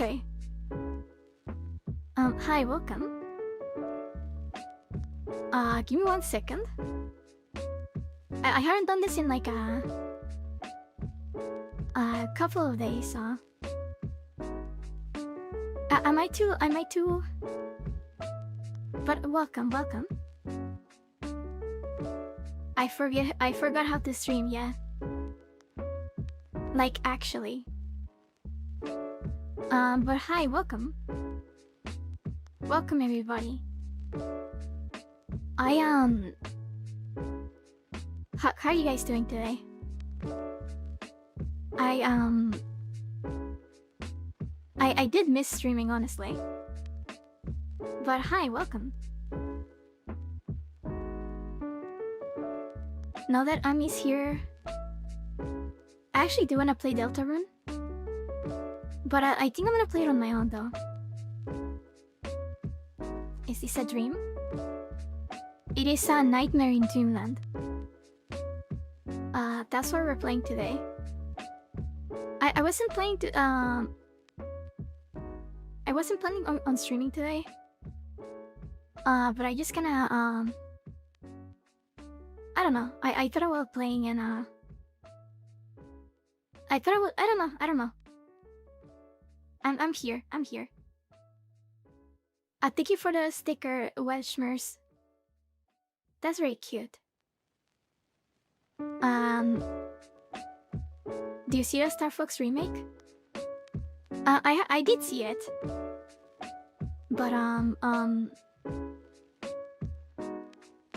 Okay. Hi, welcome. Give me 1 second. I haven't done this in like a couple of days, am I too? But welcome. I forgot how to stream, yeah. Like, actually. But hi, welcome. Welcome, everybody. How are you guys doing today? I did miss streaming, honestly. But hi, welcome. Now that Ami's here, I actually do want to play Deltarune. But I think I'm gonna play it on my own, though. Is this a dream? It is a Nightmare in Dreamland. That's what we're playing today. I wasn't planning to, I wasn't planning on streaming today. But I just gonna, I don't know. I thought about playing and, I thought I would, I don't know. I'm here. Thank you for the sticker, Welshmers. That's very cute. Do you see the Star Fox remake? I did see it. But,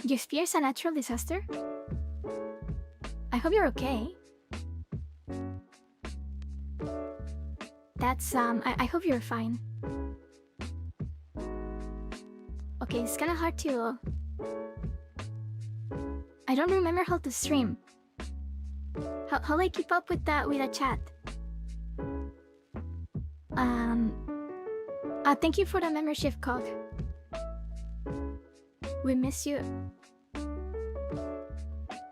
you experience a natural disaster? I hope you're okay. That's, I hope you're fine. Okay, it's kinda hard to... I don't remember how to stream. How do I keep up with that with a chat? Thank you for the membership, Cog. We miss you.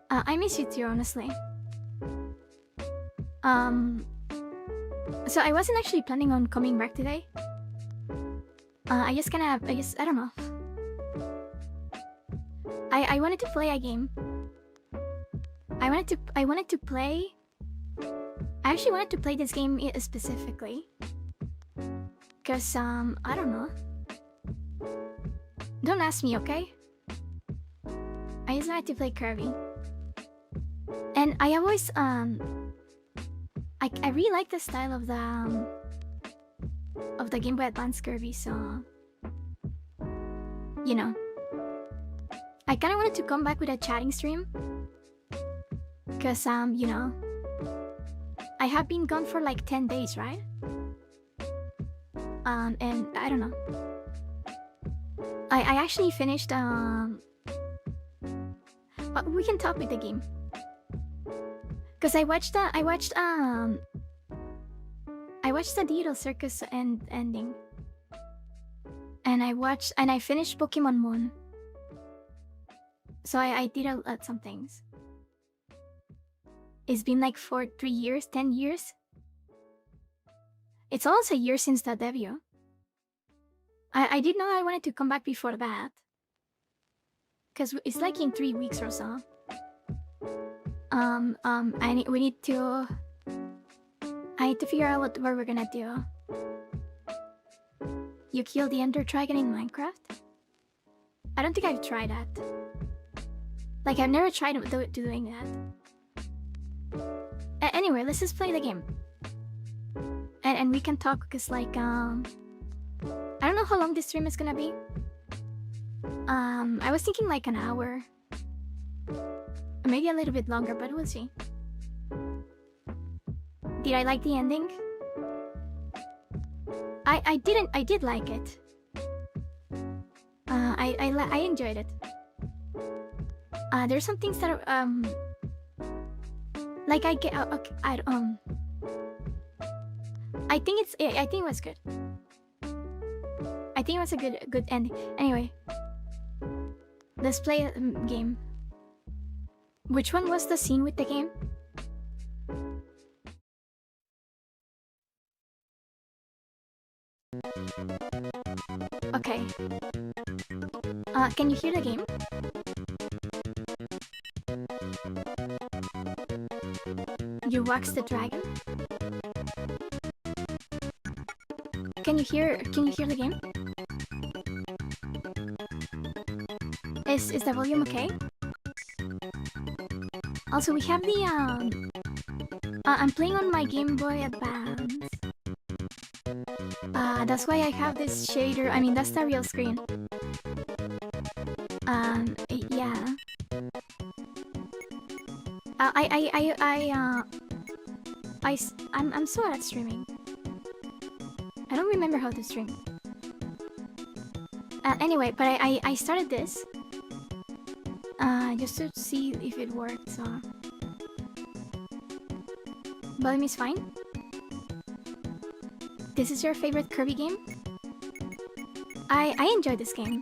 I miss you too, honestly. So I wasn't actually planning on coming back today. I don't know. I wanted to play a game. I actually wanted to play this game specifically. Cause, I don't know. Don't ask me, okay? I just wanted to play Kirby. And I always, I really like the style of the Game Boy Advance Kirby, so... You know. I kinda wanted to come back with a chatting stream. Cause, you know... I have been gone for like 10 days, right? And I don't know. I actually finished, we can talk with the game. Cause I watched the Digital Circus ending. And I finished Pokemon Moon. So I did some things. It's been like 3 years, 10 years. It's almost a year since the debut. I did know I wanted to come back before that. Cause it's like in 3 weeks or so. I need to figure out what we're gonna do. You kill the Ender Dragon in Minecraft? I don't think I've tried that. Like, I've never tried doing that. Anyway, let's just play the game. And we can talk, cause like, I don't know how long this stream is gonna be. I was thinking like an hour. Maybe a little bit longer, but we'll see. Did I like the ending? I did like it. I enjoyed it. There's some things that are, like I get, okay, I think it was good. I think it was a good ending. Anyway, let's play a game. Which one was the scene with the game? Okay. Can you hear the game? You wax the dragon? Can you hear the game? Is the volume okay? Also, we have the I'm playing on my Game Boy Advance. That's why I have this shader. I mean, that's the real screen. Yeah. I'm so bad at streaming. I don't remember how to stream. Anyway, but I started this. Just to see if it works. Volume is fine. This is your favorite Kirby game? I enjoy this game.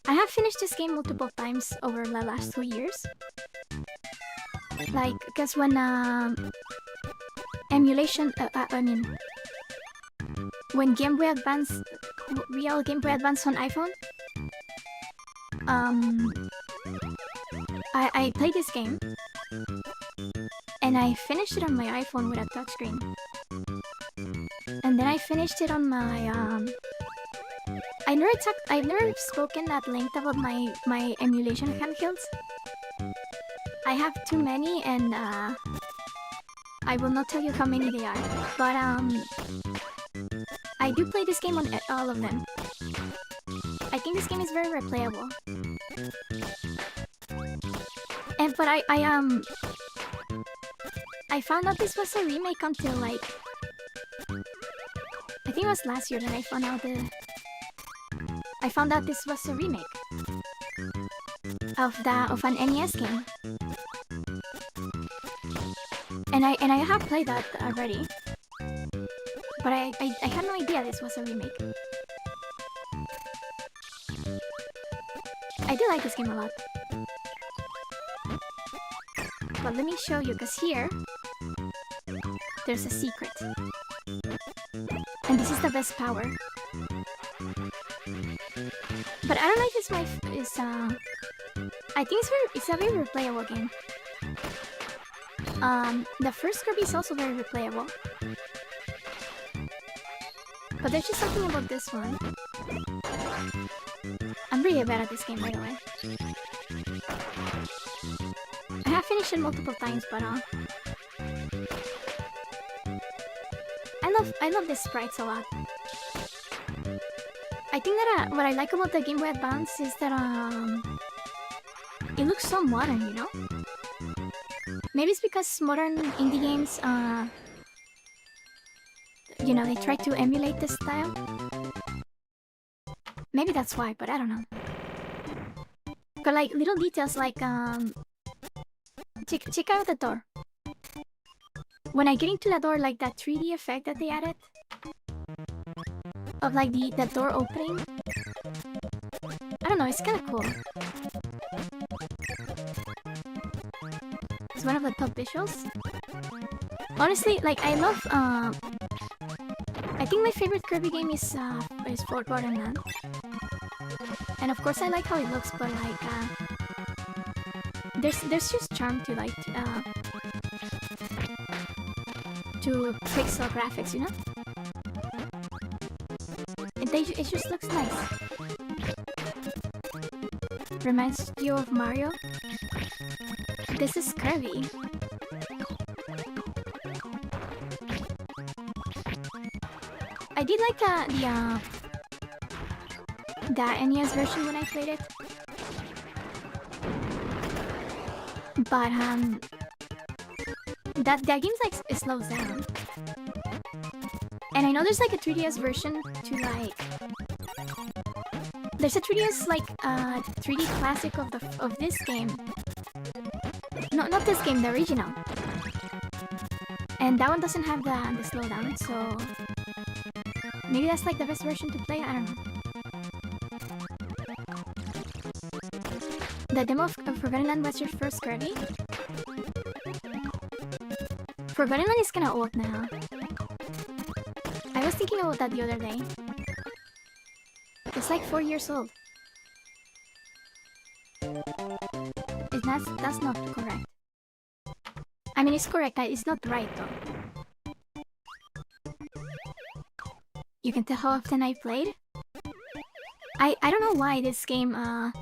I have finished this game multiple times over the last 2 years. Like, because when emulation, I mean, when Game Boy Advance, real Game Boy Advance on iPhone, I played this game, and I finished it on my iPhone with a touchscreen. And then I finished it on my I've never spoken at length about my emulation handhelds. I have too many, and I will not tell you how many they are. But I do play this game on all of them. I think this game is very replayable. And but I found out this was a remake until like I think it was last year that I found out this was a remake of an NES game. And I have played that already. But I had no idea this was a remake. I do like this game a lot. But let me show you, because here there's a secret. And this is the best power. But I don't know if it's I think it's a very replayable game. The first Kirby is also very replayable. But there's just something about this one. I'm really bad at this game, by the way. I have finished it multiple times, but I love the sprites a lot. I think that what I like about the Game Boy Advance is that it looks so modern, you know? Maybe it's because modern indie games, you know, they try to emulate this style. Maybe that's why, but I don't know. But like little details like check out the door. When I get into the door, like that 3D effect that they added of like the door opening. I don't know, it's kind of cool. It's one of the top visuals. Honestly, like I love I think my favorite Kirby game is Forgotten Land. And of course I like how it looks, but like there's just charm to like to pixel graphics, you know? It just looks nice. Reminds you of Mario? This is Kirby. I did like the NES version when I played it. But that game's like it slows down. And I know there's like a 3DS version to like there's a 3DS like 3D classic of this game. No, not this game, the original. And that one doesn't have the slowdown, so maybe that's like the best version to play, I don't know. The demo of Forgotten Land was your first Kirby? Forgotten Land is kinda old now. I was thinking about that the other day. It's like 4 years old. That's not correct. I mean, it's correct. It's not right though. You can tell how often I played. I don't know why this game. I'll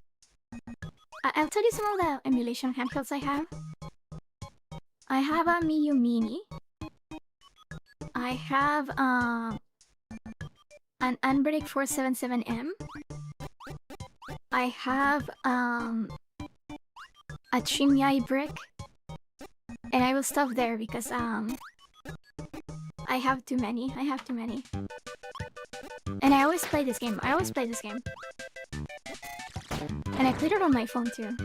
tell you some of the emulation handhelds I have. I have a Miyu Mini. I have an Anbrick 477M. I have a Trimyai brick. And I will stop there because I have too many. And I always play this game. And I played it on my phone too.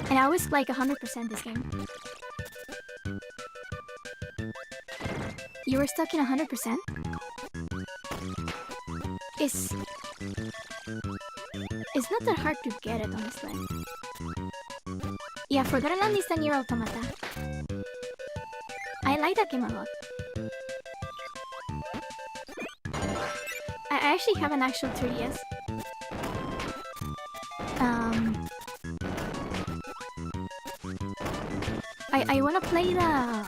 And I always like 100% this game. You were stuck in 100%? It's not that hard to get it, honestly. Yeah, Forgotten Land is the Nier Automata. I like that game a lot. I actually have an actual 3DS. I wanna play the...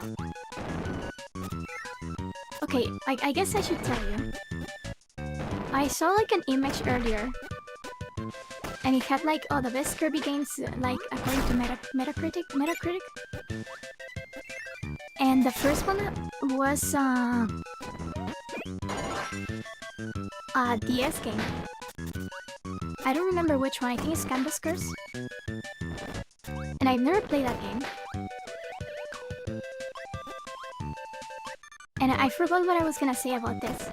Okay, I guess I should tell you. I saw like an image earlier. And it had like, oh, the best Kirby games, like, according to Metacritic. And the first one was a DS game. I don't remember which one. I think it's Canvas Curse. And I've never played that game. And I forgot what I was gonna say about this.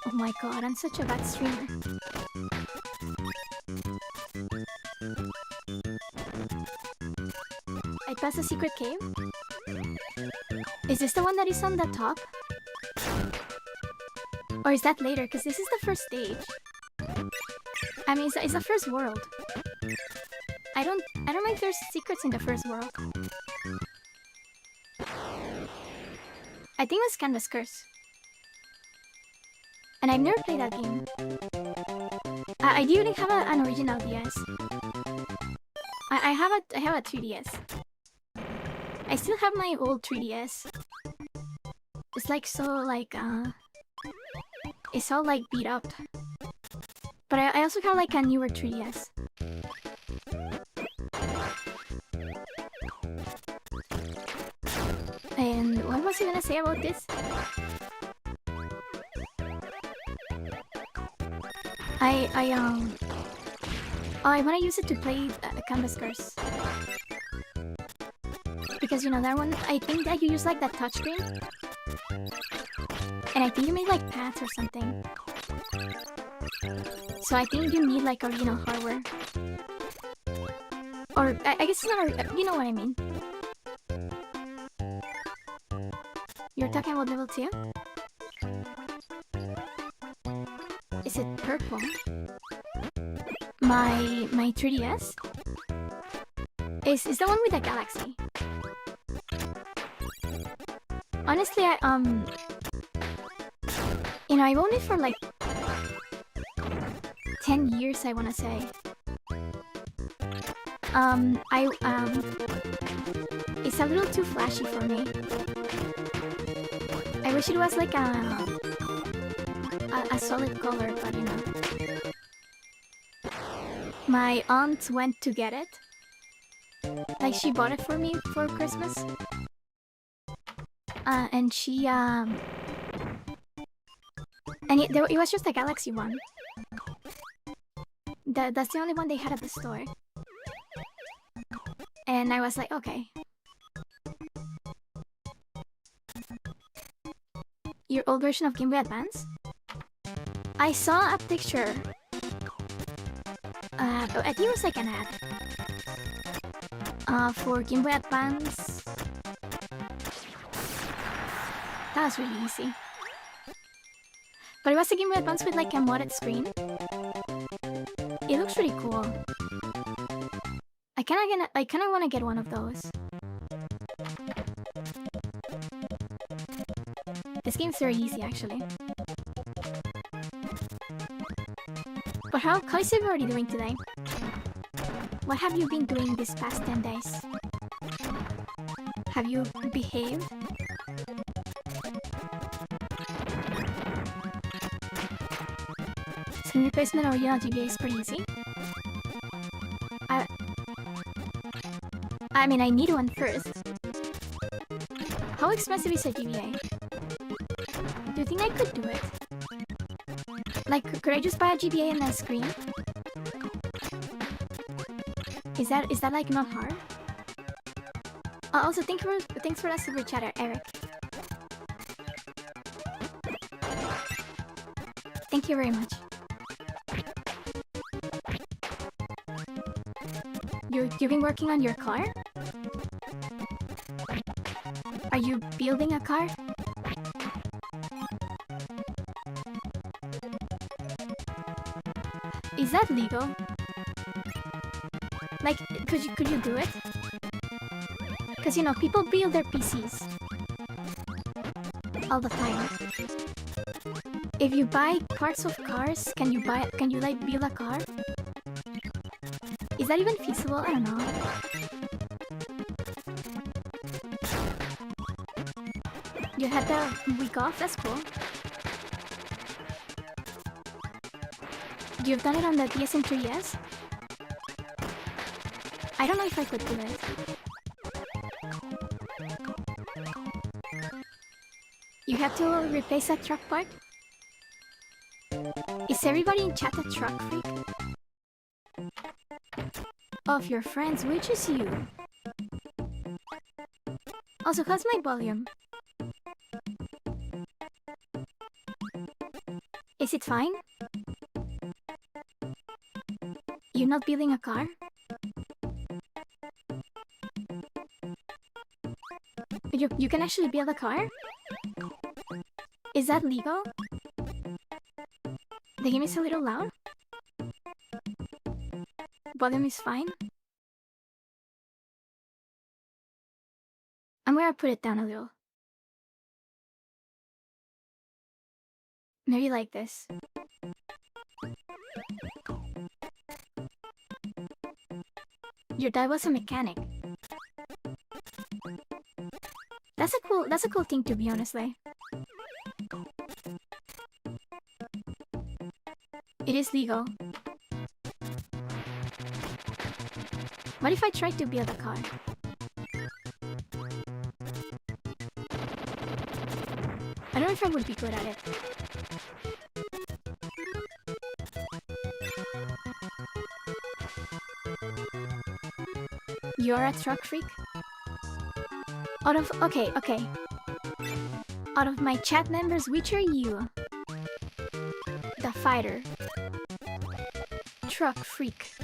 Oh my god, I'm such a bad streamer. I passed a secret cave? Is this the one that is on the top? Or is that later? Because this is the first stage. I mean, it's the first world. I don't know if there's secrets in the first world. I think it was Canvas Curse. And I've never played that game. I do even have an original DS. I have a 3DS. I still have my old 3DS. It's like so like it's all like beat up. But I also have like a newer 3DS. And what was I gonna say about this? I wanna use it to play Canvas Curse. Because you know that one, I think that you use like that touchscreen. And I think you made like paths or something. So I think you need like original hardware. Or I guess it's not, you know what I mean. You're talking about level 2? Is it purple? My 3DS? Is the one with the galaxy. Honestly, you know, I've owned it for like 10 years, I wanna say. It's a little too flashy for me. I wish it was like a solid color, but you know. My aunt went to get it. Like, she bought it for me for Christmas. And she, and it was just a Galaxy one. That's the only one they had at the store. And I was like, okay. Your old version of Game Boy Advance? I saw a picture. I think it was like an ad. For Game Boy Advance. That was really easy. But it was a Game Boy Advance with like a modded screen. It looks really cool. I kinda wanna get one of those. This game's very easy, actually. But how is everybody doing today? What have you been doing these past 10 days? Have you behaved? Screen replacement original GBA is pretty easy. I mean, I need one first. How expensive is a GBA? Do you think I could do it? Like, could I just buy a GBA and a screen? Is that like not hard? Also, thanks for that super chatter, Eric. Thank you very much. You've been working on your car? Are you building a car? Is that legal? Like, could you do it? Because you know, people build their PCs all the time. If you buy parts of cars, can you like build a car? Is that even feasible? I don't know. You had the week off? That's cool. You've done it on the DSM-3S? I don't know if I could do it. You have to replace that truck part? Is everybody in chat a truck freak? Of your friends, which is you? Also, how's my volume? Is it fine? You're not building a car? You can actually build a car? Is that legal? The game is a little loud? Volume is fine? I'm gonna put it down a little. Maybe like this. Your dad was a mechanic. That's a cool thing to be honest, like. It is legal. What if I tried to build a car? I don't know if I would be good at it. You're a truck freak? Okay. Out of my chat members, which are you? The fighter. Truck freak.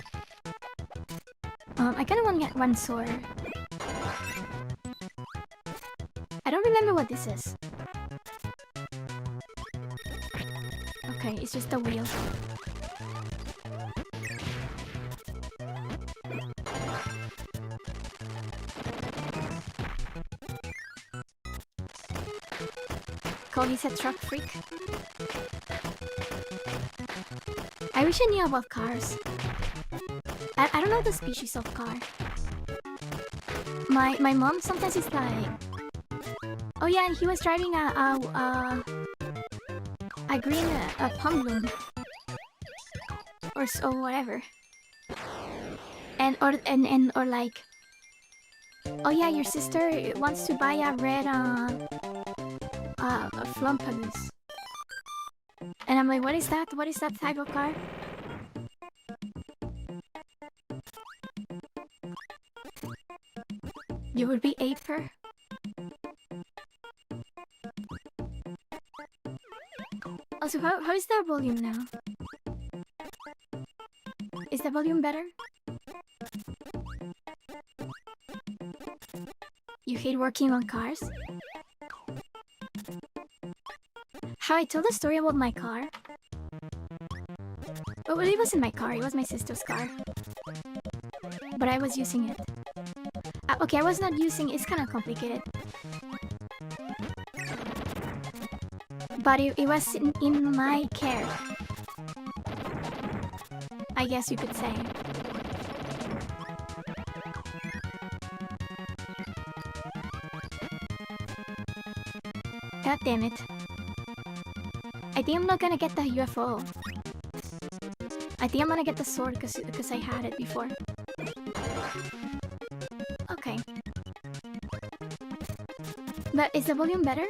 I kinda want to get one sword. I don't remember what this is. Okay, it's just a wheel. Cody's a truck freak. I wish I knew about cars. I don't know the species of car. My mom sometimes is like, oh yeah, and he was driving a green pump bloom or whatever, or like, oh yeah, your sister wants to buy a red Flumpalus. And I'm like, what is that? What is that type of car? You would be Aper? Also, how is the volume now? Is the volume better? You hate working on cars? How I told the story about my car? Well, it wasn't my car, it was my sister's car. But I was using it. Okay, I was not using... It's kind of complicated. but it was in my care. I guess you could say. God damn it. I think I'm not gonna get the UFO. I think I'm gonna get the sword because I had it before. Okay. But is the volume better?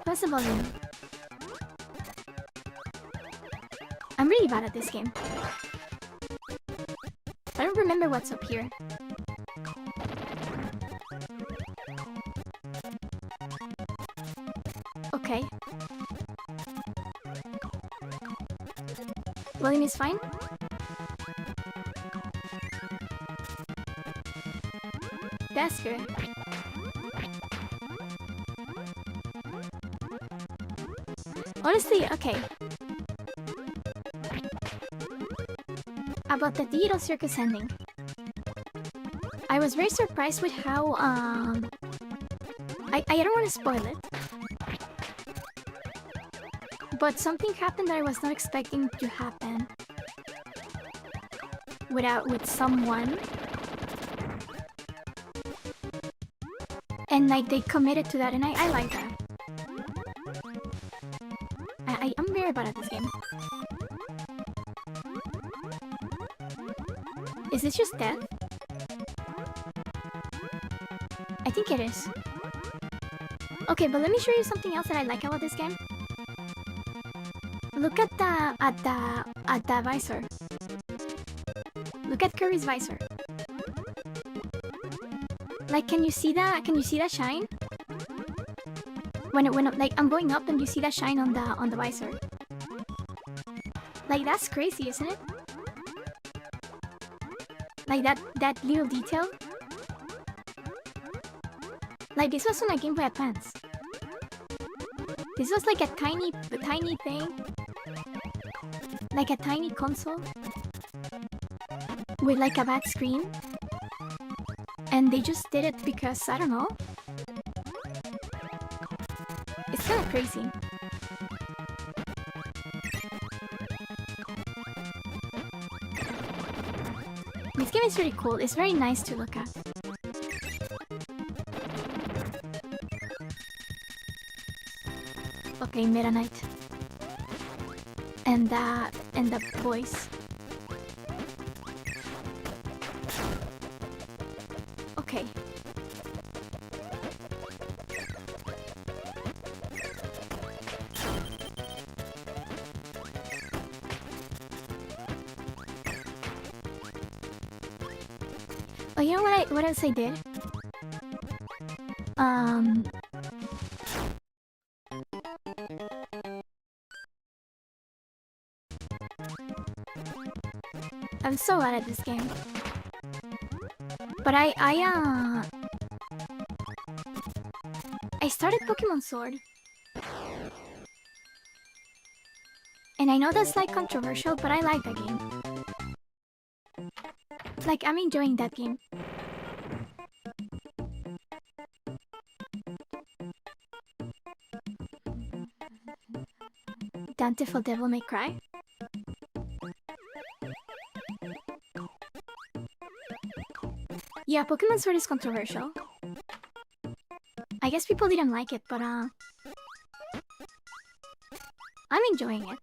What's the volume? I'm really bad at this game. I don't remember what's up here. Okay. Volume is fine? That's good. Honestly, okay. About the digital circus ending. I was very surprised with how, I don't want to spoil it. But something happened that I was not expecting to happen. With someone. And like, they committed to that, and I like that. I'm very bad at this game. Is this just death? I think it is. Okay, but let me show you something else that I like about this game. Look at the visor. Look at Kirby's visor. Like, can you see that? Can you see that shine? When like I'm going up and you see that shine on the visor. Like, that's crazy, isn't it? Like that little detail. Like, this was on a Game Boy Advance. This was like a tiny thing. Like a tiny console. With like a bad screen. And they just did it because, I don't know. It's kind of crazy. This game is really cool. It's very nice to look at. Okay, Meta Knight. And the boys. Okay. Oh, you know what else I did? I'm so bad at this game. But I started Pokemon Sword. And I know that's like controversial, but I like that game. Like, I'm enjoying that game. Dante for Devil May Cry? Yeah, Pokemon Sword is controversial. I guess people didn't like it, but I'm enjoying it.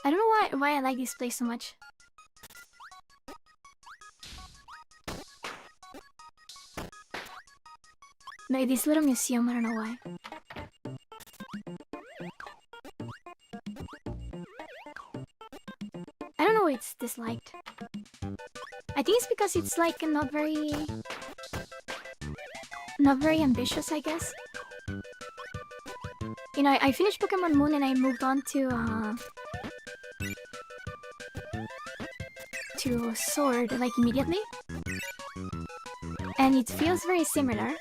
I don't know why I like this place so much. Maybe this little museum, I don't know why. I don't know why it's disliked. I think it's because it's like not very ambitious, I guess. You know, I finished Pokemon Moon and I moved on to Sword like immediately. And it feels very similar.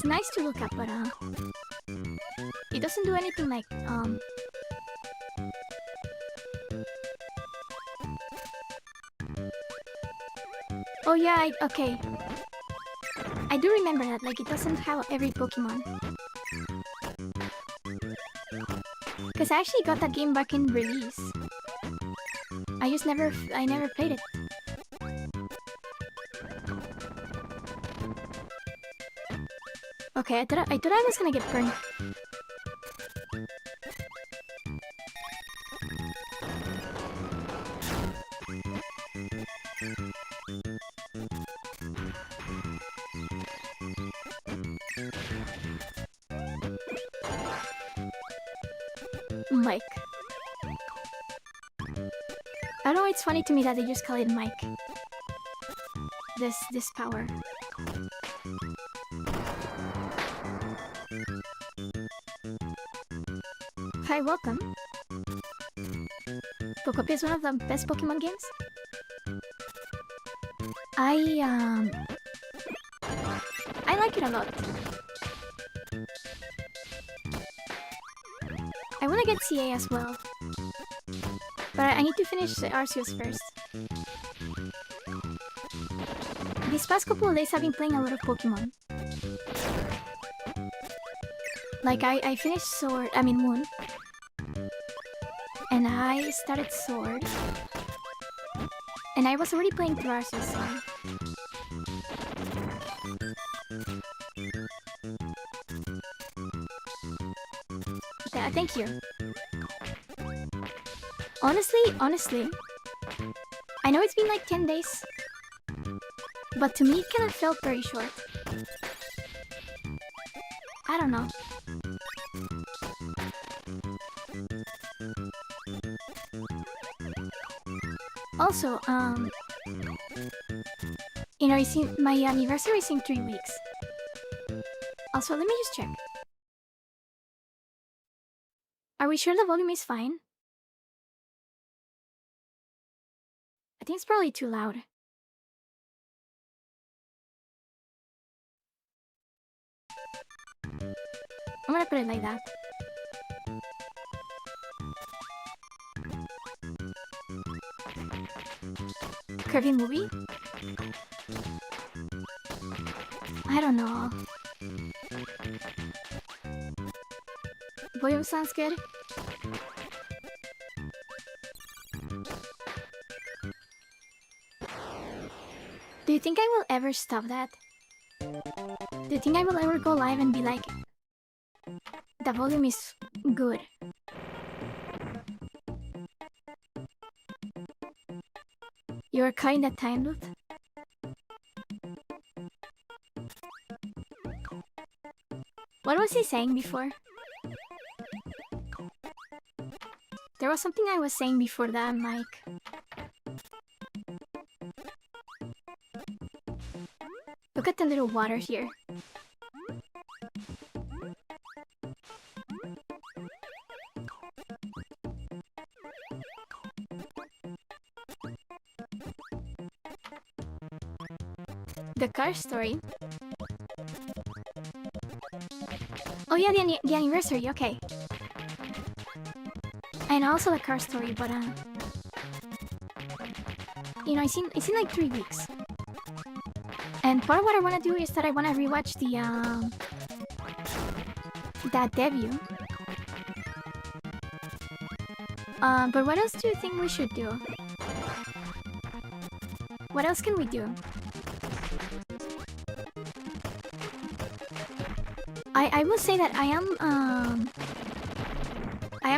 nice to look at, but it doesn't do anything like Oh yeah, okay. I do remember that, like it doesn't have every Pokemon. Cause I actually got that game back in release. I never played it. Okay, I thought I was gonna get burned. Mike. I don't know, it's funny to me that they just call it Mike. This power. Hi, welcome. Pokopia is one of the best Pokemon games. I like it a lot. I wanna get CA as well. But I need to finish Arceus first. These past couple of days I've been playing a lot of Pokemon. Like I finished Moon. And I started Sword. And I was already playing through Arceus, so... Thank you. Honestly, I know it's been like 10 days, but to me it kind of felt very short. I don't know. Also, you know, my anniversary is in 3 weeks. Also, let me just check. Are we sure the volume is fine? I think it's probably too loud. I'm gonna put it like that. Kirby movie? I don't know. Volume sounds good. Do you think I will ever stop that? Do you think I will ever go live and be like, the volume is good? You're cutting that time loop? What was he saying before? There was something I was saying before that, Mike. Look at the little water here. The car story. Oh yeah, the anniversary, okay. And also the car story, but you know, it's in like 3 weeks. And part of what I want to do is that I want to rewatch that debut. But what else do you think we should do? What else can we do? I will say that I am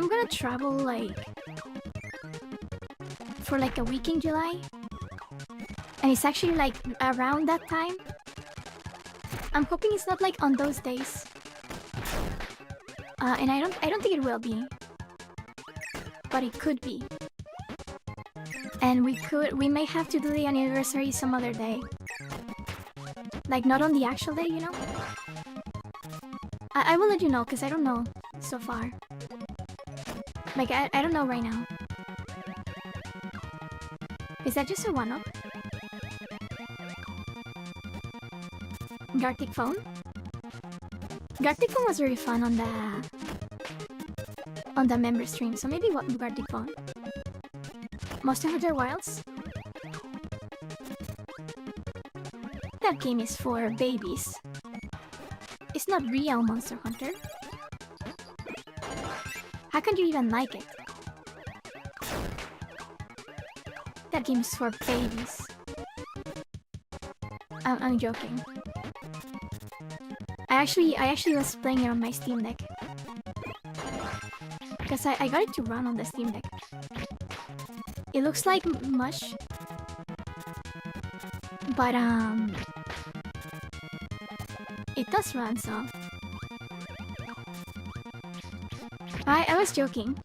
gonna travel like for like a week in July. And it's actually like around that time. I'm hoping it's not like on those days. And I don't think it will be. But it could be. And we may have to do the anniversary some other day. Like not on the actual day, you know? I will let you know, because I don't know so far. Like I don't know right now. Is that just a one-up? Gartic phone? Gartic Phone was very fun on the member stream, so maybe what Gartic Phone? Monster Hunter Wilds? That game is for babies. It's not real Monster Hunter. How can you even like it? That game is for babies. I'm joking. I actually was playing it on my Steam Deck. Because I got it to run on the Steam Deck. It looks like mush. But it does run, so I was joking.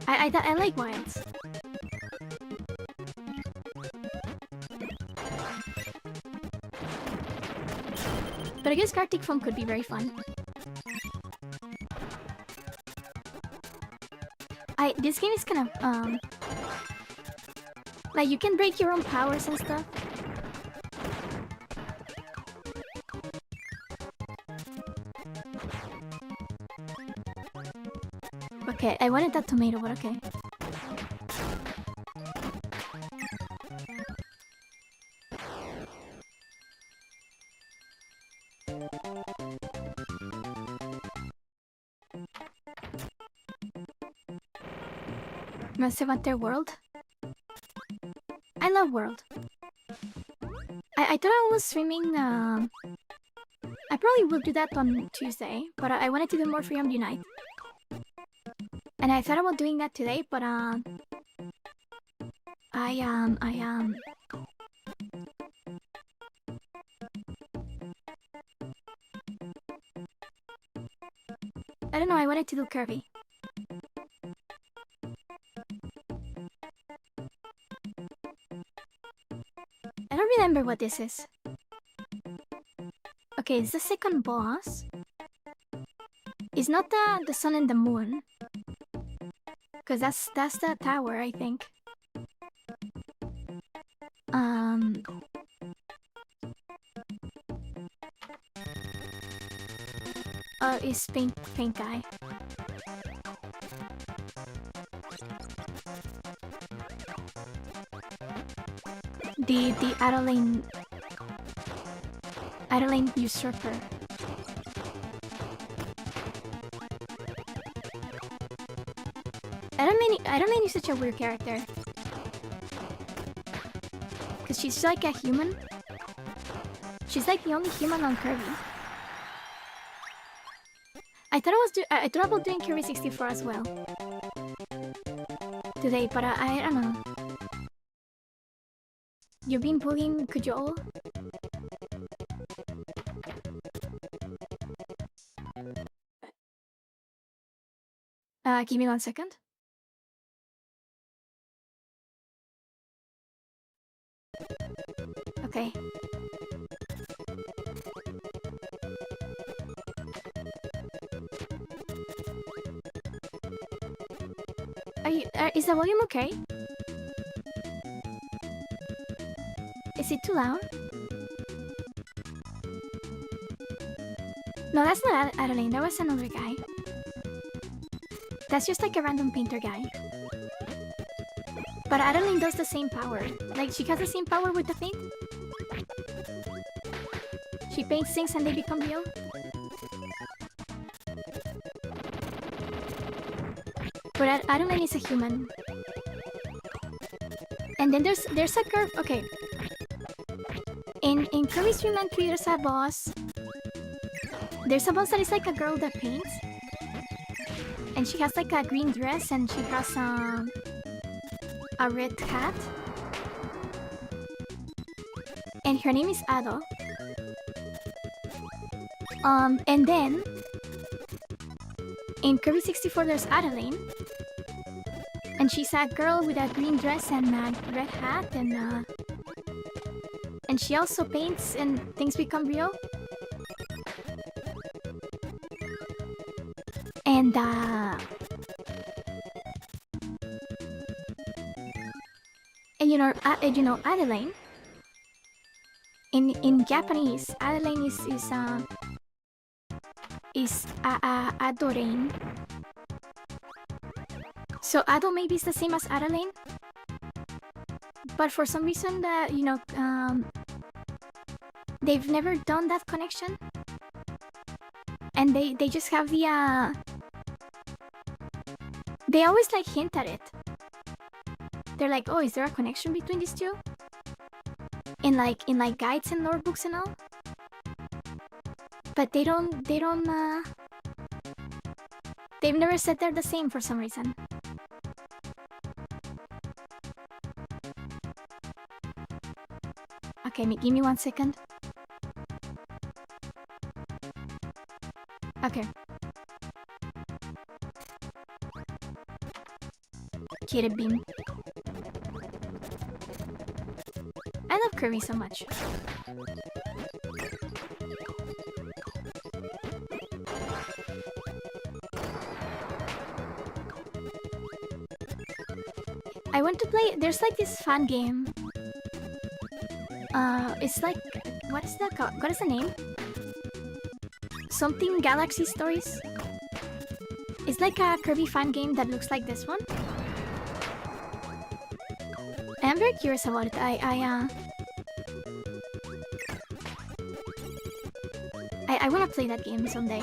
I like Wilds. But I guess Gartic Phone could be very fun. This game is kind of like you can break your own powers and stuff. Okay, I wanted that tomato, but okay. Massive Hunter World? I love World. I thought I was streaming, I probably will do that on Tuesday, but I wanted to do more Freedom Unite. And I thought about doing that today, but I don't know, I wanted to do Kirby. I don't remember what this is. Okay, it's the second boss. It's not the sun and the moon. Cause that's the tower, I think. It's paint guy. The Adeline usurper. Adeline is such a weird character. Cause she's like a human. She's like the only human on Kirby. I thought about doing Kirby 64 as well today, but I don't know. You've been bullying Kujol? Give me 1 second. Okay. Is the volume okay? Is it too loud? No, that's not Adeline. That was another guy. That's just like a random painter guy. But Adeline does the same power. Like, she has the same power with the paint. She paints things and they become real. But Adeline is a human. And then there's a curve. Okay. In Kirby's Dream Entry, there's a boss. There's a boss that is like a girl that paints. And she has like a green dress and she has a red hat. And her name is Ado. And then in Kirby 64 there's Adeline. And she's a girl with a green dress and a red hat and she also paints and things become real. And you know Adeline in Japanese, Adeline is is Adorain. So Ado maybe is the same as Adelaine, but for some reason that they've never done that connection, and they just have the they always like hint at it. They're like, oh, is there a connection between these two? In like guides and lore books and all. But they've never said they're the same for some reason. Okay, give me 1 second. Okay. Kirby. I love Kirby so much. I want to play. There's like this fan game. It's like, what is that called? What is the name? Something Galaxy Stories. It's like a Kirby fan game that looks like this one. I'm very curious about it. I want to play that game someday.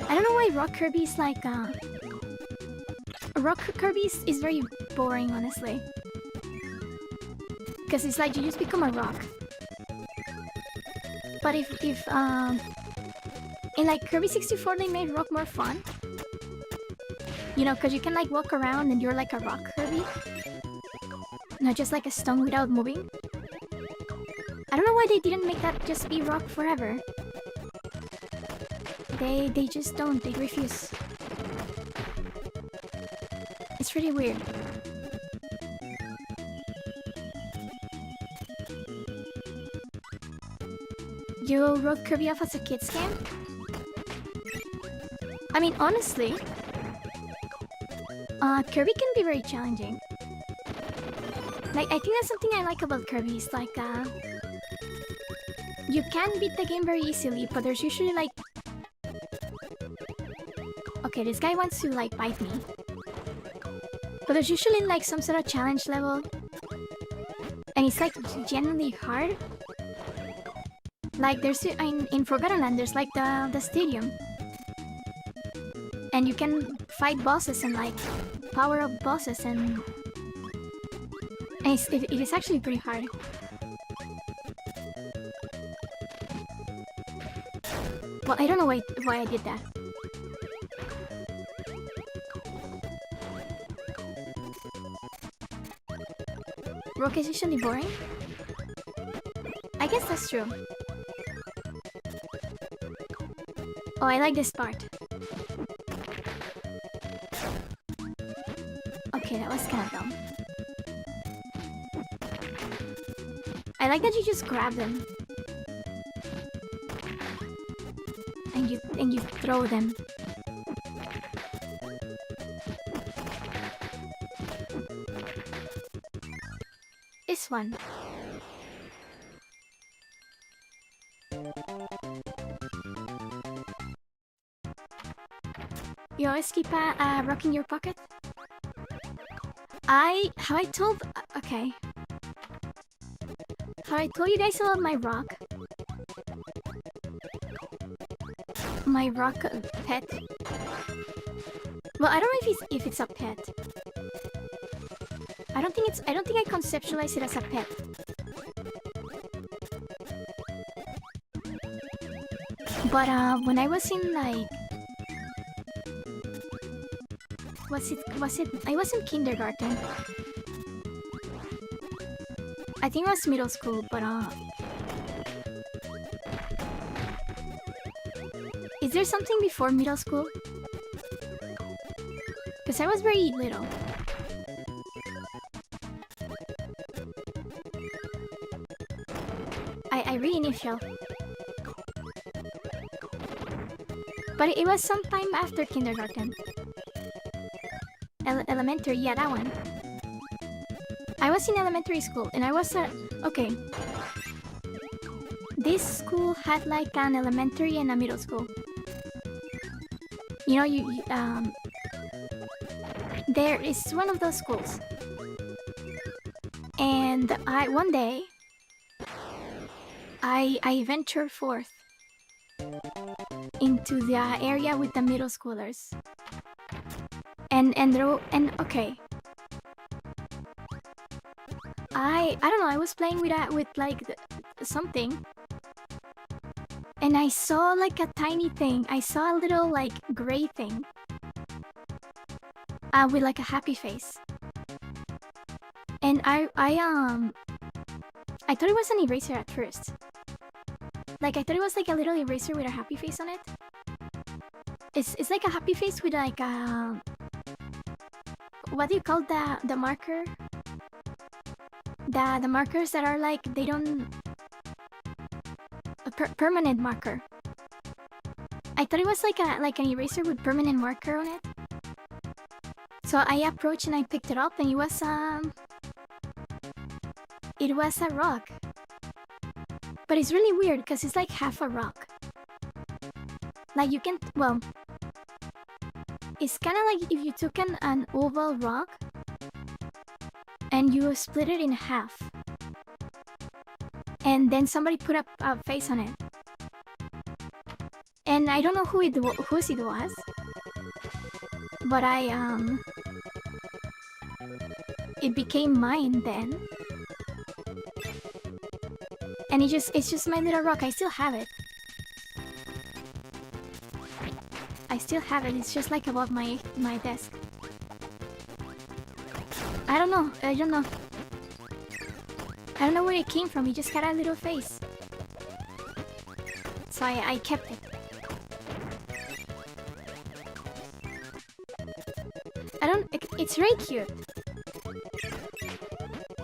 I don't know why Rock Kirby is like Rock Kirby is very boring, honestly. Because it's like you just become a rock. But if in like Kirby 64 they made rock more fun. You know, because you can like walk around and you're like a rock Kirby. Not just like a stone without moving. I don't know why they didn't make that just be rock forever. They just don't. They refuse. It's really weird. You wrote Kirby off as a kid's game? I mean, honestly, Kirby can be very challenging. Like, I think that's something I like about Kirby. Is like, you can beat the game very easily, but there's usually like... Okay, this guy wants to like bite me. But there's usually like some sort of challenge level. And it's like genuinely hard. Like there's in Forgotten Land there's like the stadium. And you can fight bosses and like power up bosses and it is actually pretty hard. Well, I don't know why I did that. Rock is usually boring? I guess that's true. Oh, I like this part. Okay, that was kind of dumb. I like that you just grab them. And you throw them. This one. You always keep a rock in your pocket? Have I told you guys about my rock? My rock pet? Well, I don't know if it's a pet. I don't think I conceptualize it as a pet. But when I was in like I was in kindergarten. I think it was middle school, but is there something before middle school? Because I was very little. I read initial. But it was sometime after kindergarten. Elementary, yeah, that one. I was in elementary school, and I was okay. This school had like an elementary and a middle school. You know, there is one of those schools. And one day, I ventured forth into the area with the middle schoolers. And okay. I don't know, I was playing with like something. And I saw like a tiny thing. I saw a little like gray thing. With like a happy face. And I thought it was an eraser at first. Like I thought it was like a little eraser with a happy face on it. It's like a happy face with like a what do you call the marker? The markers that are like they don't a permanent marker. I thought it was like an eraser with permanent marker on it. So I approached and I picked it up, and it was a rock. But it's really weird because it's like half a rock. Like you can, well, it's kind of like if you took an oval rock and you split it in half. And then somebody put a face on it. And I don't know whose it was. But it became mine then. And it's just my little rock. I still have it. I still have it. It's just like above my desk. I don't know. I don't know where it came from. It just had a little face. So I kept it. It's very cute.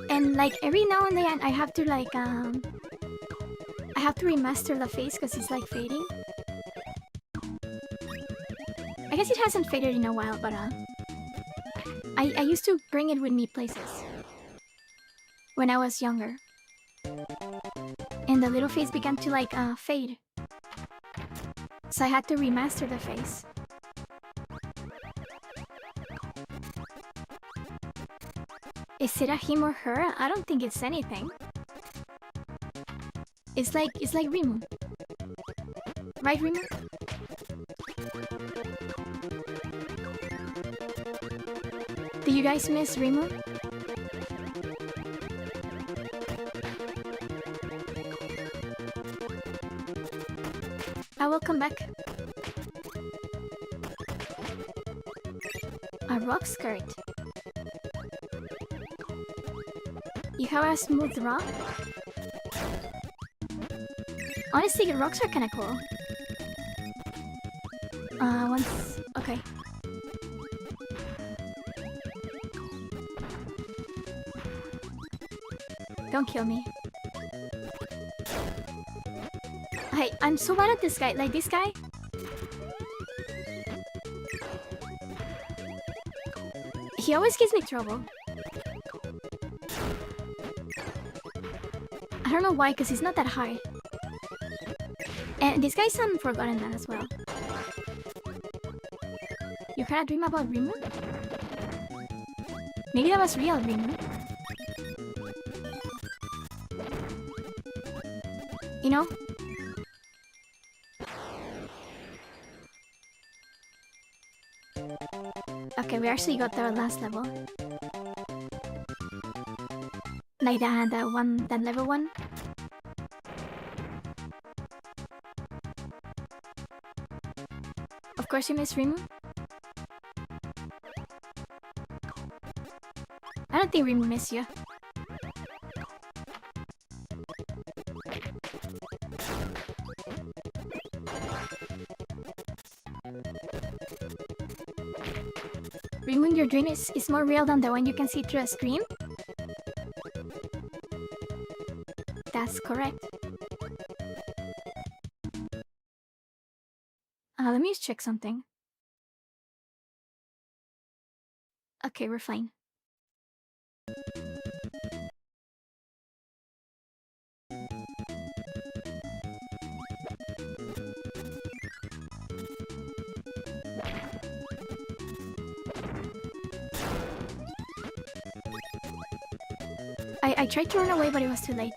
And like every now and then I have to like I have to remaster the face because it's like fading. I guess it hasn't faded in a while, but I used to bring it with me places when I was younger. And the little face began to like fade. So I had to remaster the face. Is it a him or her? I don't think it's anything. It's like Rimu. Right, Rimu? Do you guys miss Rimu? I will come back. A rock skirt. You have a smooth rock? Honestly, the rocks are kinda cool. Once... okay. Don't kill me. Hey, I'm so bad at this guy. Like, this guy... he always gives me trouble. I don't know why, because he's not that high. And this guy's on Forgotten Land as well. You had a dream about Rimu? Maybe that was real Rimu. You know? Okay, we actually got the last level. Like that level 1. Of course you miss Rimu. I don't think Rimu miss you. Rimu, your dream is more real than the one you can see through a screen? That's correct. Let me just check something. Okay, we're fine. I tried to run away, but it was too late.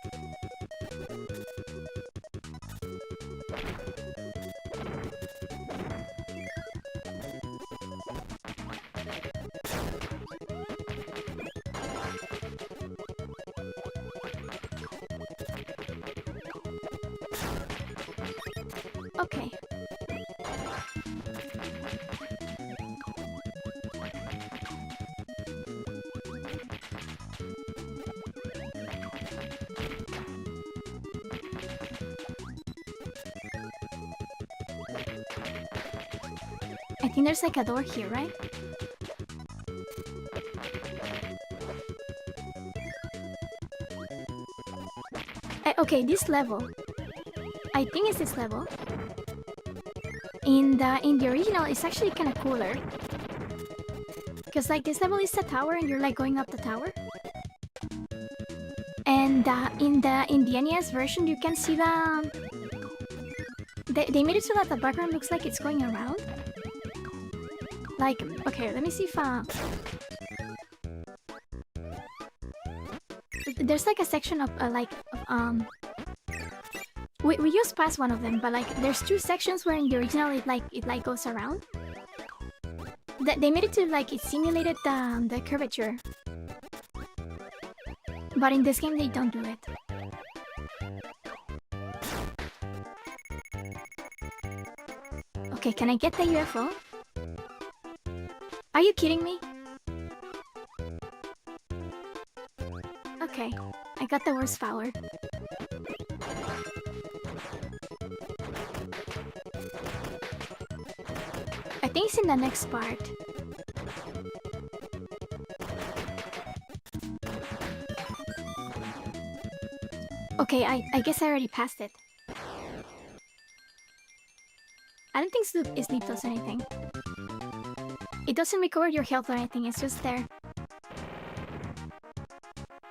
Okay. I think there's like a door here, right? Okay, this level. I think it's this level. In the original, it's actually kind of cooler. Because like this level is a tower and you're like going up the tower. And in the NES version, you can see they made it so that the background looks like it's going around. Like, okay, let me see if there's like a section of we just passed one of them, but like there's two sections where in the original it like goes around. They made it to like it simulated the curvature, but in this game they don't do it. Okay, can I get the UFO? Are you kidding me? Okay, I got the worst power. I think it's in the next part. Okay, I guess I already passed it. I don't think sleep does anything. It doesn't recover your health or anything, it's just there.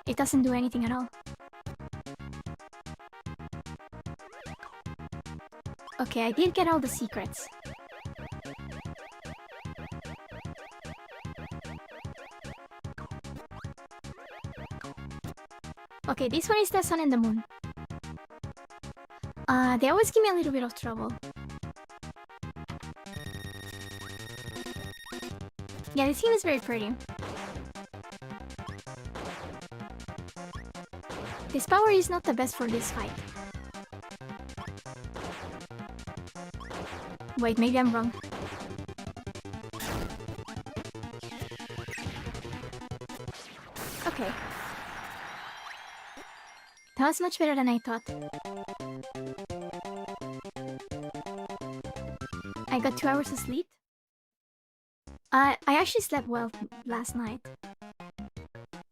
It doesn't do anything at all. Okay, I did get all the secrets. Okay, this one is the sun and the moon. They always give me a little bit of trouble. Yeah, this game is very pretty. This power is not the best for this fight. Wait, maybe I'm wrong. Okay. That was much better than I thought. I got 2 hours of sleep. I actually slept well last night.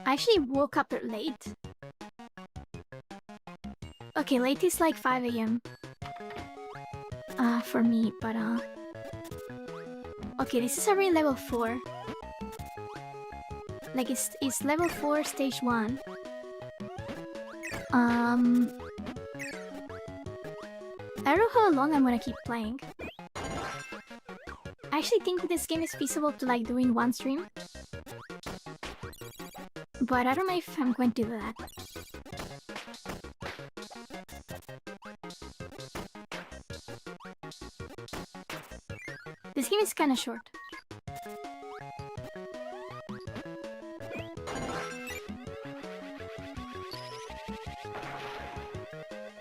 I actually woke up late. Okay, late is like 5 AM. For me, but okay, this is already level 4. Like it's level 4, stage 1. I don't know how long I'm gonna keep playing. I actually think this game is feasible to like do in one stream. But I don't know if I'm going to do that. This game is kinda short.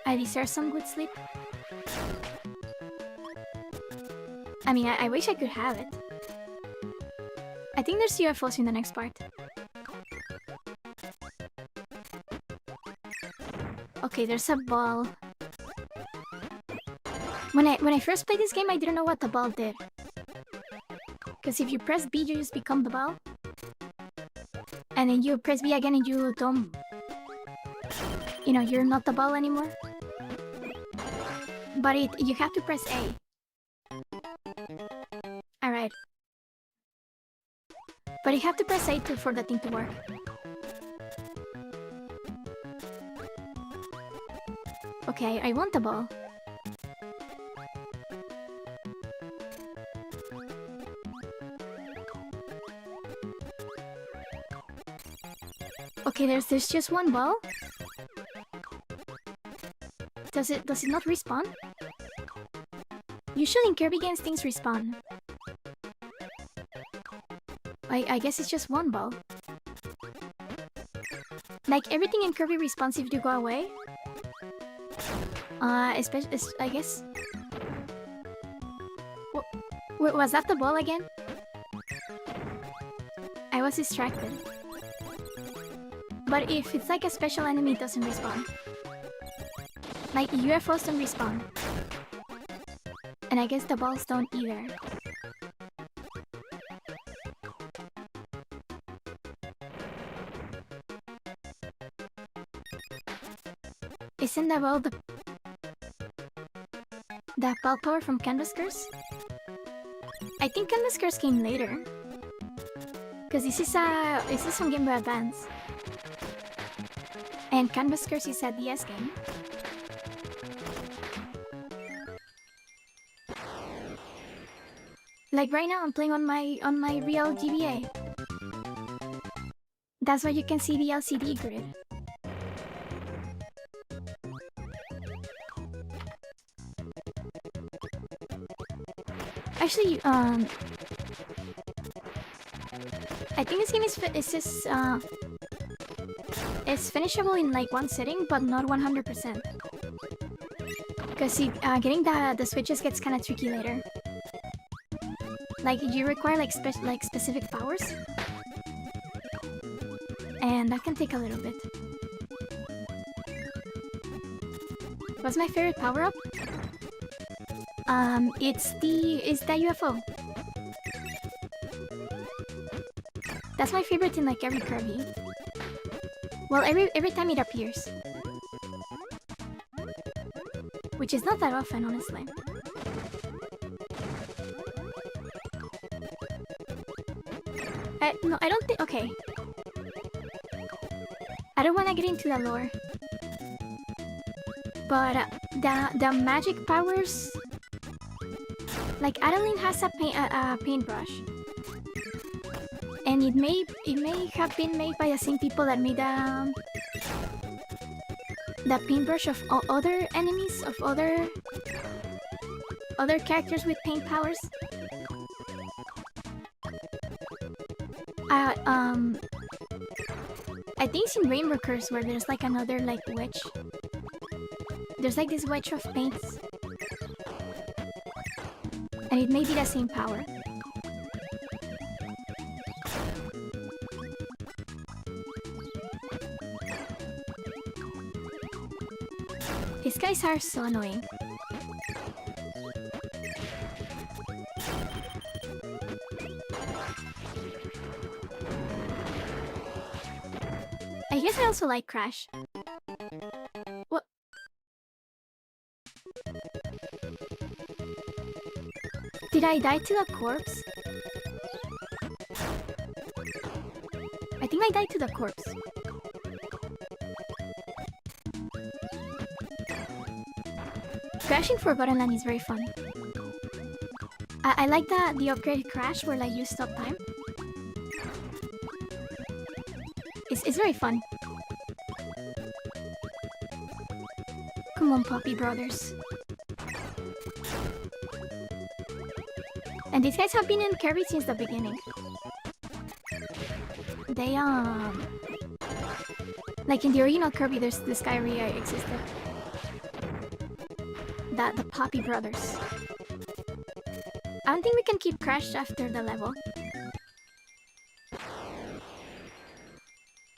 I deserve some good sleep. I mean, I wish I could have it. I think there's UFOs in the next part. Okay, there's a ball. When I first played this game, I didn't know what the ball did. Because if you press B, you just become the ball. And then you press B again and you don't... You know, you're not the ball anymore. But you have to press A. But you have to press A for the thing to work. Okay, I want the ball. Okay, there's just one ball. Does it not respawn? Usually in Kirby games things respawn. I guess it's just one ball. Like everything in Kirby respawns if you go away. Especially I guess. Was that the ball again? I was distracted. But if it's like a special enemy, it doesn't respawn. Like UFOs don't respawn. And I guess the balls don't either. Isn't that ball the ball power from Canvas Curse? I think Canvas Curse came later. Cause this is on Game Boy Advance. And Canvas Curse is a DS game. Like right now I'm playing on my real GBA. That's why you can see the LCD grid. Actually, I think this game is finishable in like one sitting, but not 100%. Because getting the switches gets kind of tricky later. Like you require like specific powers, and that can take a little bit. What's my favorite power up? It's the UFO. That's my favorite in like every Kirby. Well, every time it appears, which is not that often, honestly. No, I don't think. Okay, I don't want to get into the lore, but the magic powers. Like Adeline has a paintbrush, and it may have been made by the same people that made the paintbrush of other enemies, of other characters with paint powers. I think it's in Rainbow Curse where there's like another like wedge. There's like this wedge of paints. And it may be the same power. These guys are so annoying. I guess I also like Crash. What? Did I die to the corpse? I think I died to the corpse. Crashing Forgotten Land is very fun. I like the upgrade Crash where like you stop time. It's very fun. Come on, Poppy Brothers. And these guys have been in Kirby since the beginning. They like in the original Kirby, this guy really existed. The Poppy Brothers. I don't think we can keep Crash after the level.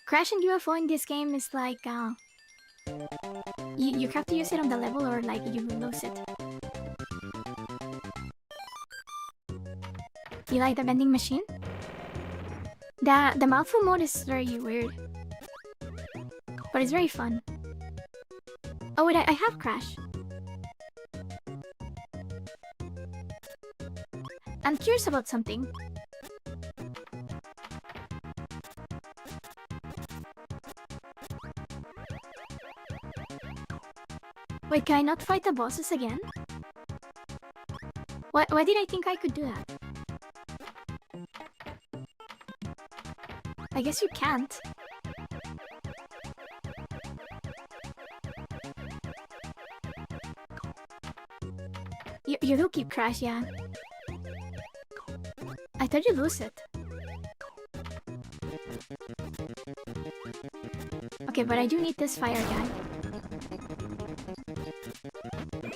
Crash and UFO in this game is like you have to use it on the level or like you will lose it. You like the vending machine? The mouthful mode is very weird, but it's very fun. Oh wait, I have Crash. I'm curious about something. Wait, can I not fight the bosses again? Why did I think I could do that? I guess you can't. You do keep crash, yeah. I thought you lose it. Okay, but I do need this fire guy.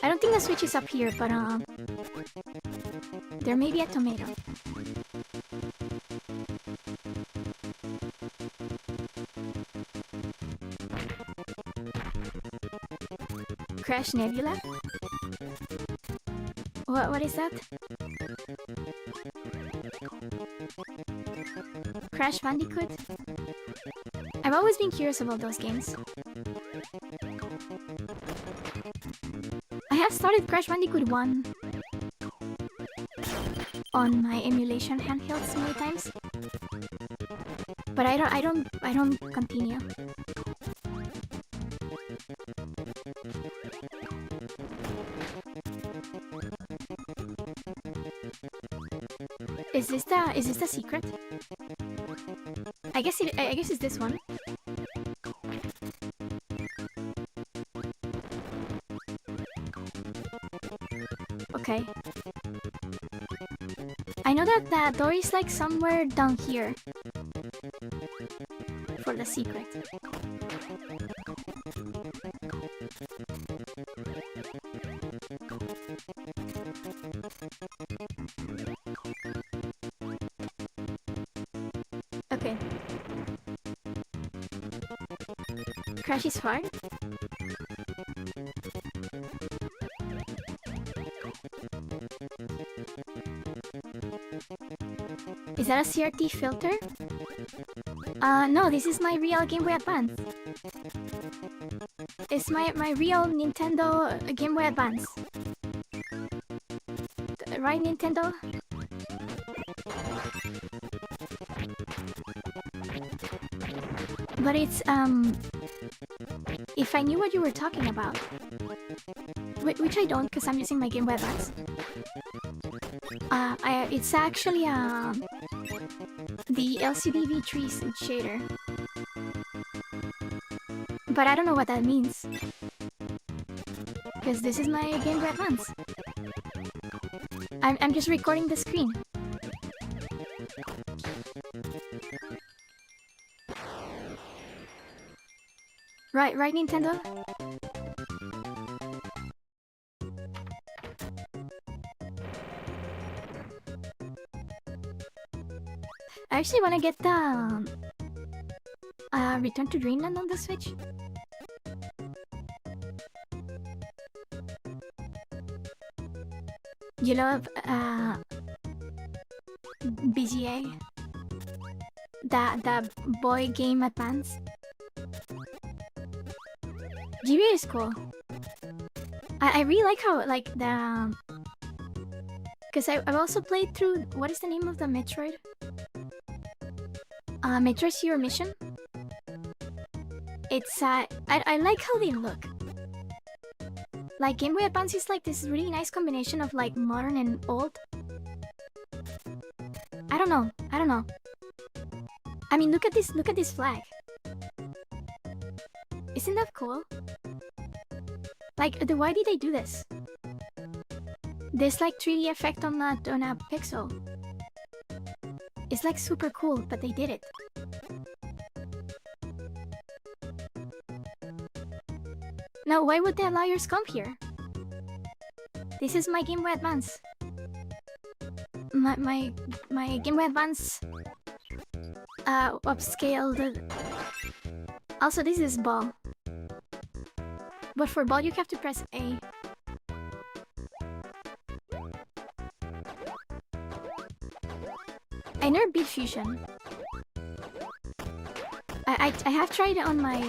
I don't think the switch is up here, but there may be a tomato. Crash Nebula? What is that? Crash Bandicoot? I've always been curious about those games. I have started Crash Bandicoot 1 on my emulation handhelds many times, but I don't continue. Is this the secret? I guess it's this one. Okay. I know that the door is like somewhere down here for the secret. Okay. Crash is hard? Is that a CRT filter? No, this is my real Game Boy Advance. It's my real Nintendo Game Boy Advance. Right, Nintendo? But it's, if I knew what you were talking about, which I don't because I'm using my Game Boy Advance. It's actually, the LCD V3 shader. But I don't know what that means. Because this is my Game Boy Advance. I'm just recording the screen. Right, Nintendo? I actually want to get the Return to Dreamland on the Switch. You love BGA? The Boy Game Advance? GBA is cool. I really like how, like, the... Because I've also played through... What is the name of the Metroid? Metroid Zero Mission? It's, I like how they look. Like, Game Boy Advance is like this really nice combination of, like, modern and old. I don't know. I mean, look at this flag. Isn't that cool? Like, why did they do this? This, like, 3D effect on a pixel. It's, like, super cool, but they did it. Now, why would the liars come here? This is my Game Boy Advance. My Game Boy Advance upscaled. Also, this is ball. But for ball, you have to press A. I never beat Fusion. I have tried it on my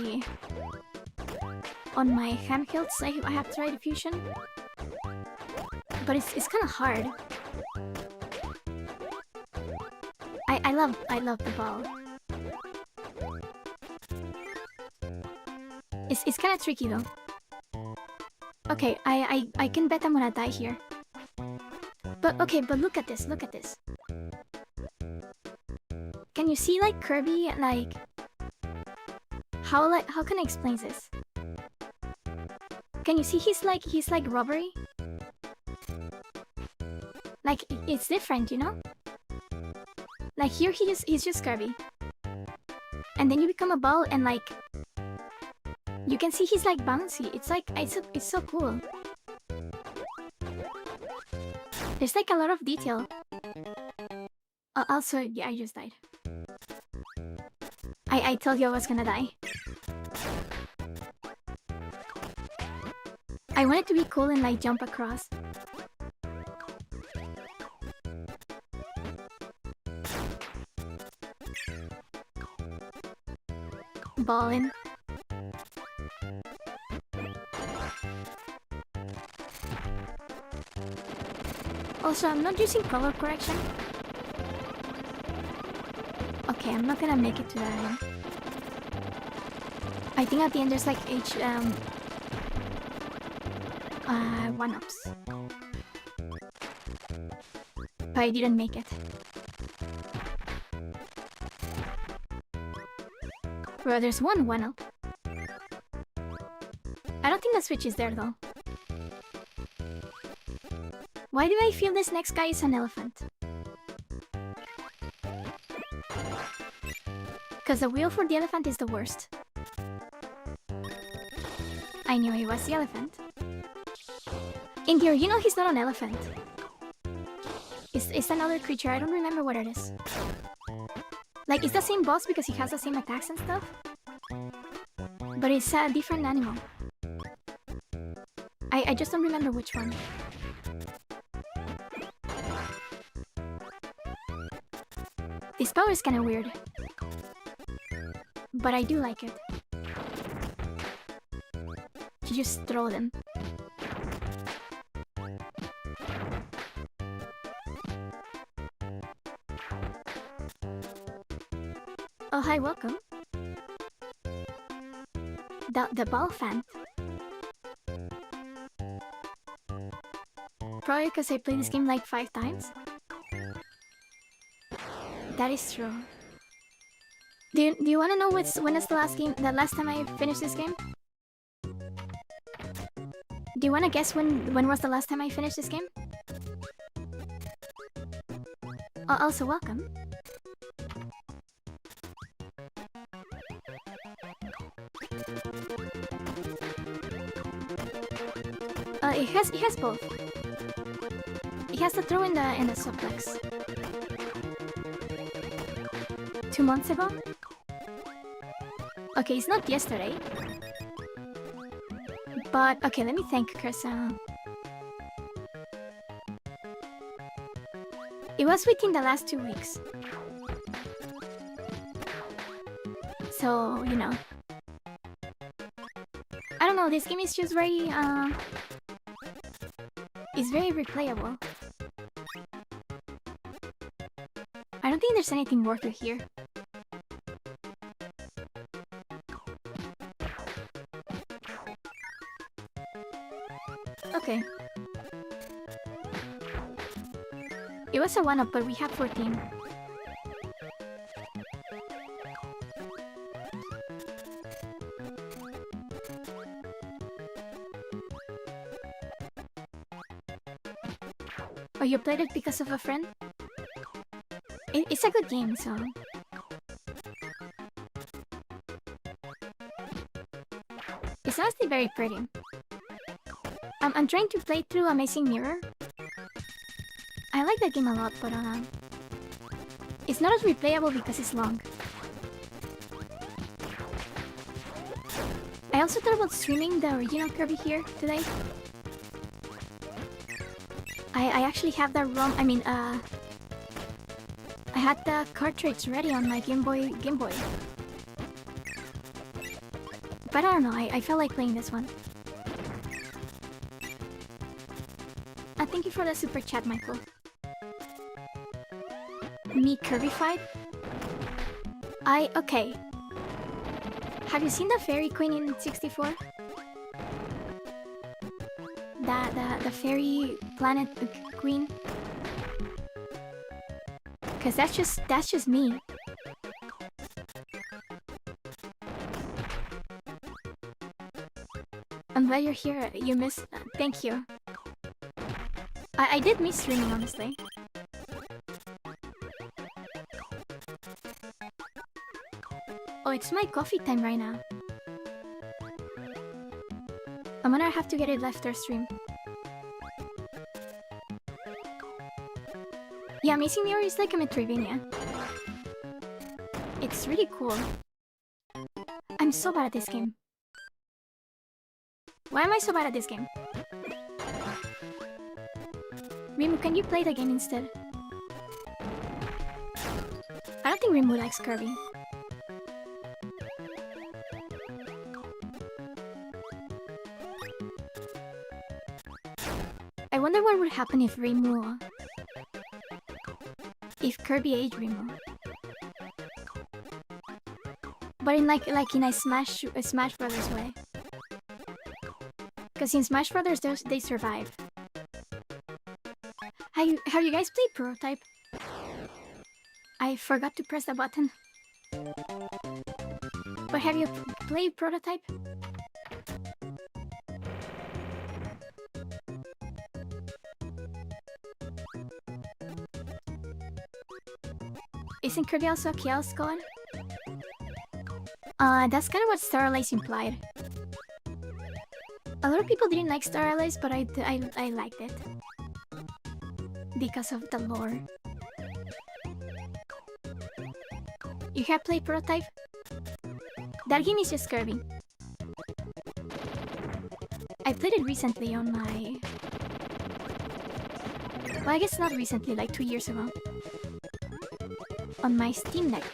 handhelds. I have tried Fusion, but it's kind of hard. I love the ball. It's kind of tricky though. Okay, I can bet I'm gonna die here. But okay, but look at this, look at this. Can you see like Kirby like how can I explain this? Can you see he's like rubbery? Like it's different, you know? Like here he's just Kirby. And then you become a ball and like you can see he's like bouncy. It's like it's so cool. There's like a lot of detail. Also, yeah, I just died. I told you I was gonna die. I wanted to be cool and like jump across. Ballin'. Also, I'm not using color correction. Okay, I'm not gonna make it to that end. I think at the end there's like one-ups. But I didn't make it. Bro, there's one up. I don't think the switch is there though. Why do I feel this next guy is an elephant? Because the wheel for the elephant is the worst. I knew he was the elephant. In here, you know he's not an elephant. It's another creature, I don't remember what it is. Like, it's the same boss because he has the same attacks and stuff. But it's a different animal. I just don't remember which one. This power is kinda weird. But I do like it. You just throw them. Oh, hi, welcome. The ball fan. Probably because I played this game like 5 times. That is true. Do you want to know when is the last time I finished this game? Do you want to guess when was the last time I finished this game? Oh, also welcome. It has both. It has the throw in the suplex. 2 months ago? Okay, it's not yesterday. But okay, let me think, cause it was within the last 2 weeks. So, you know. I don't know, this game is just very it's very replayable. I don't think there's anything worth it here. Okay. It was a 1-up, but we have 14. Oh, you played it because of a friend? It's a good game, so... It's honestly very pretty. I'm trying to play through Amazing Mirror. I like that game a lot, but it's not as replayable because it's long. I also thought about streaming the original Kirby here today. I actually have the ROM. I mean, I had the cartridge ready on my Game Boy. But I don't know. I felt like playing this one. Thank you for the super chat, Michael. Me Kirby fight? Okay. Have you seen the Fairy Queen in 64? the fairy planet queen? Cause that's just me. I'm glad you're here. You missed. Thank you. I did miss streaming, honestly. Oh, it's my coffee time right now. I'm gonna have to get it after stream. Yeah, Amazing Mirror is like a Metroidvania. It's really cool. I'm so bad at this game. Why am I so bad at this game? Rimu, can you play the game instead? I don't think Rimu likes Kirby. I wonder what would happen if Rimu... If Kirby aged Rimu. But in like in a Smash Brothers way. Because in Smash Brothers they survive. Have you guys played Prototype? I forgot to press the button. But have you played Prototype? Isn't Kirby also a Chaos God? That's kind of what Star Allies implied. A lot of people didn't like Star Allies, but I liked it. Because of the lore. You have played Prototype? That game is just Kirby. I played it recently on my... Well, I guess not recently, like 2 years ago. On my Steam Deck.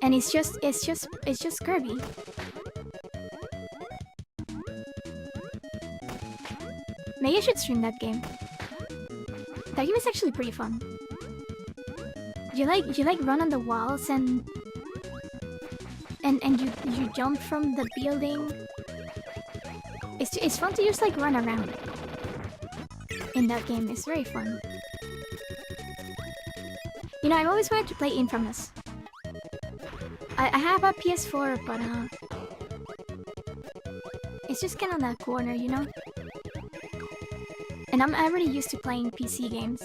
And it's just Kirby. Maybe I should stream that game. That game is actually pretty fun. You like run on the walls and you jump from the building. It's fun to just like run around. In that game, it's very fun. You know, I've always wanted to play Infamous. I have a PS4, but it's just kind of that corner, you know? And I'm already used to playing PC games.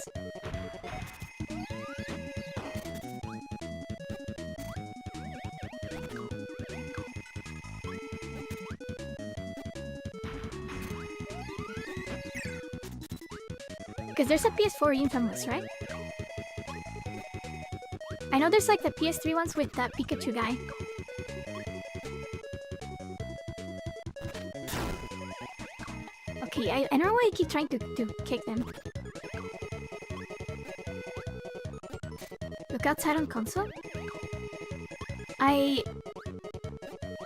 Because there's a PS4 Infamous, right? I know there's like the PS3 ones with that Pikachu guy. Okay, I don't know why I keep trying to kick them. Look outside on console? I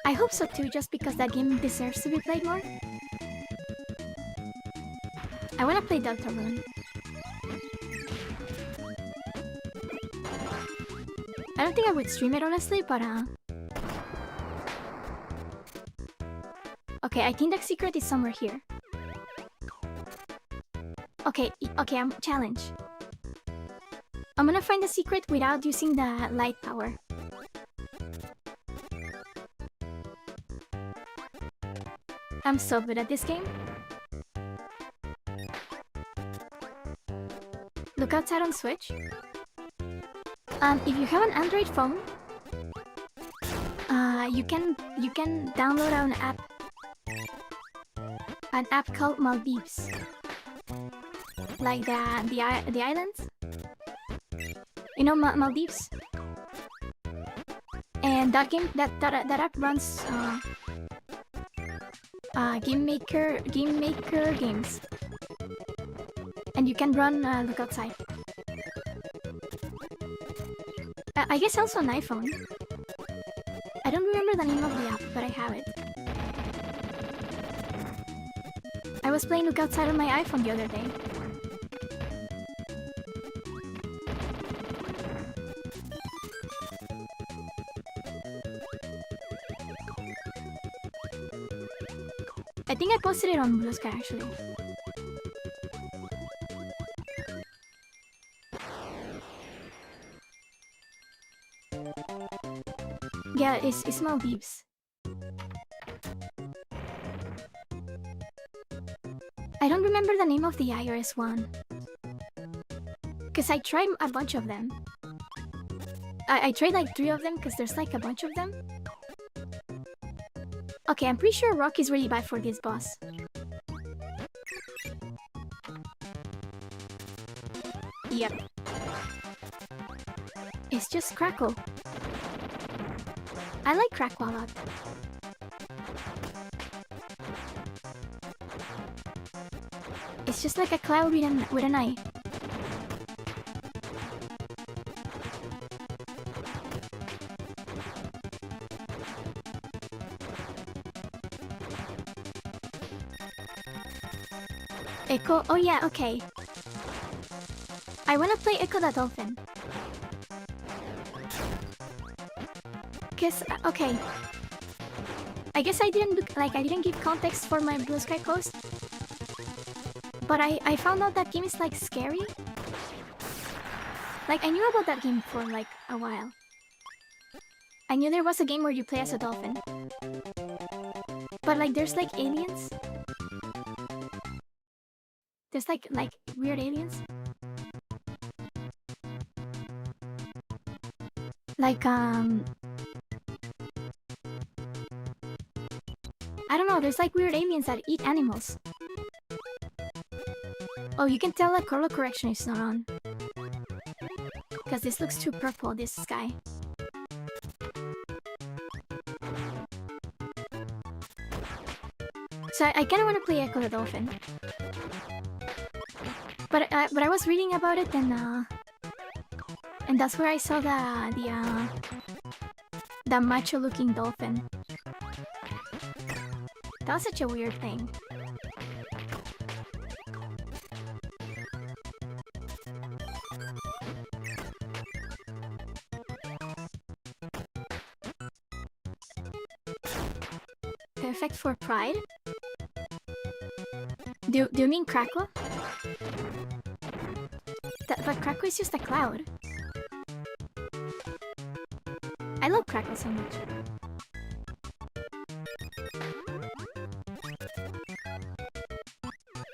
hope so too, just because that game deserves to be played more. I wanna play Deltarune. I don't think I would stream it honestly, but okay, I think the secret is somewhere here. Okay, I'm challenge. I'm gonna find the secret without using the light power. I'm so good at this game. Look outside on Switch. If you have an Android phone, you can download an app called Maldives, like the islands. You know Maldives, and that app runs game maker games, and you can run Look Outside. I guess also an iPhone. I don't remember the name of the app, but I have it. I was playing Look Outside on my iPhone the other day. I think I posted it on Blue Sky actually. Yeah, it's Maldives. I don't remember the name of the IRS one. Because I tried a bunch of them. I tried like 3 of them because there's like a bunch of them. Okay, I'm pretty sure Rock is really bad for this boss. Yep. It's just Crackle. I like Crackle a lot. It's just like a cloud with an eye. Echo? Oh yeah, okay. I wanna play Echo the Dolphin. Cause, okay. I guess I didn't give context for my Blue Sky post. But I found out that game is like scary. Like I knew about that game for like a while. I knew there was a game where you play as a dolphin. But like there's like aliens. There's like weird aliens. Like I don't know, there's like weird aliens that eat animals. Oh, you can tell that color correction is not on. Because this looks too purple, this sky. So I kinda wanna play Echo the Dolphin. But I was reading about it and that's where I saw the macho looking dolphin. That was such a weird thing. Perfect for Pride? Do you mean Crackle? But Crackle is just a cloud. I love Crackle so much.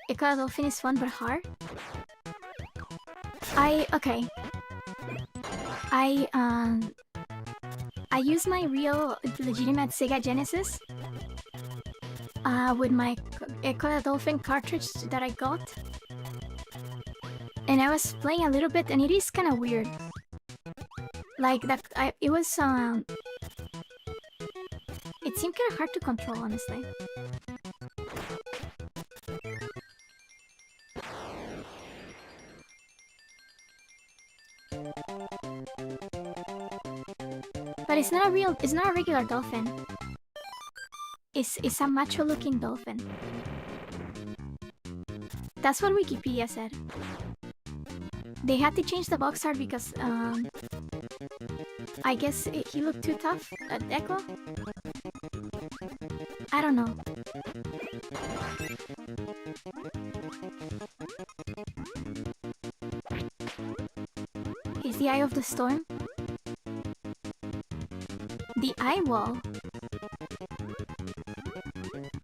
Echo the Dolphin is fun but hard. Okay. I use my real legitimate Sega Genesis with my Echo the Dolphin cartridge that I got. And I was playing a little bit and it is kind of weird. Like that it was it seemed kind of hard to control, honestly. But it's not a regular dolphin. It's a macho looking dolphin. That's what Wikipedia said. They had to change the box art because I guess he looked too tough at Echo. I don't know. Is the Eye of the Storm? The eye wall?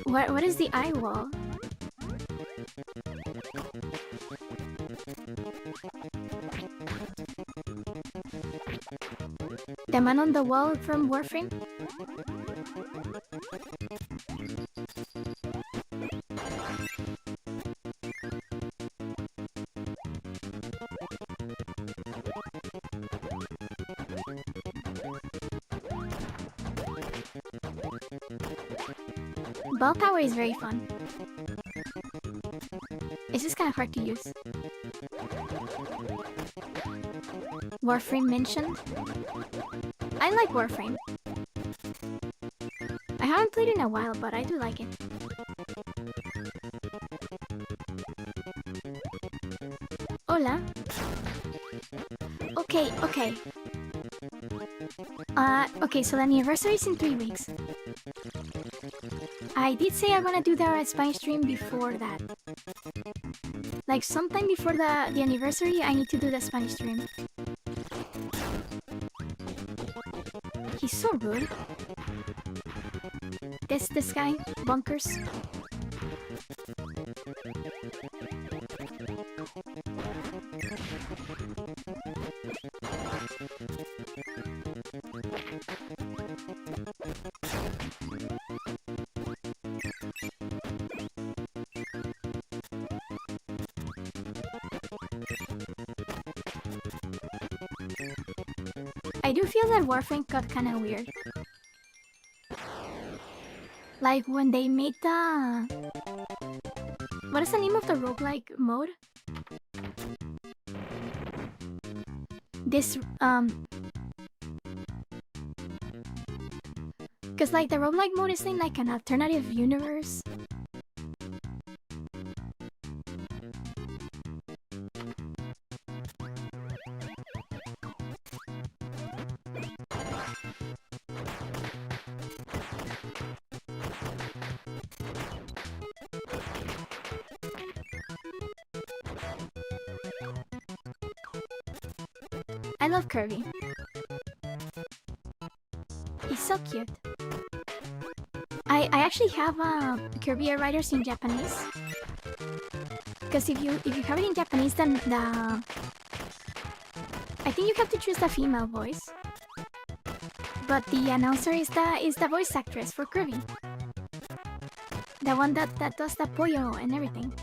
What is the eye wall? The man on the wall from Warframe? Ball power is very fun. It's just kind of hard to use. Warframe mentioned? I like Warframe. I haven't played it in a while, but I do like it. Hola. Okay. Okay, so the anniversary is in 3 weeks. I did say I wanna do the Spanish stream before that. Like sometime before the anniversary, I need to do the Spanish stream. He's so rude. This guy, bunkers. I do feel that Warframe got kinda weird. Like when they made the... What is the name of the roguelike mode? This, Cause like the roguelike mode is in like an alternative universe. I love Kirby. He's so cute. I actually have Kirby Air Riders in Japanese. Because if you have it in Japanese, then I think you have to choose the female voice. But the announcer is the voice actress for Kirby. The one that does the pollo and everything.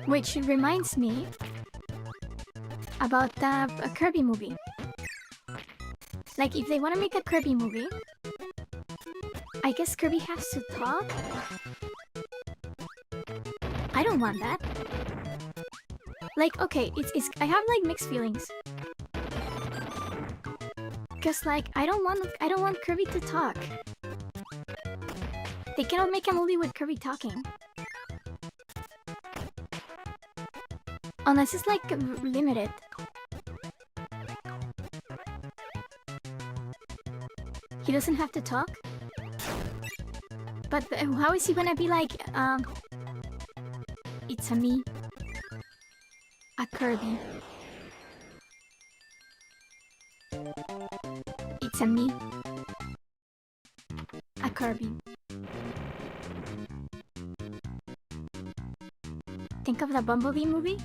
Which reminds me about the Kirby movie. Like, if they want to make a Kirby movie, I guess Kirby has to talk? I don't want that. Like, okay, I have like mixed feelings. Cause like I don't want Kirby to talk. They cannot make a movie with Kirby talking. Unless it's like limited. He doesn't have to talk? But how is he gonna be like, it's a me. A Kirby. It's a me. A Kirby. Think of the Bumblebee movie?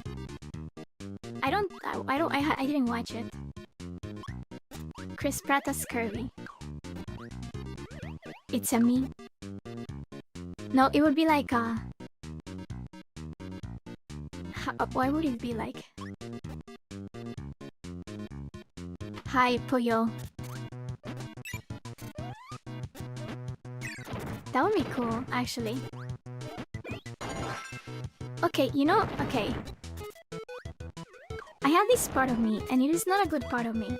I didn't watch it. Chris Pratt as Kirby. It's a me. No, it would be like why would it be like? Hi, Pollo. That would be cool, actually. Okay, you know, okay. I have this part of me, and it is not a good part of me.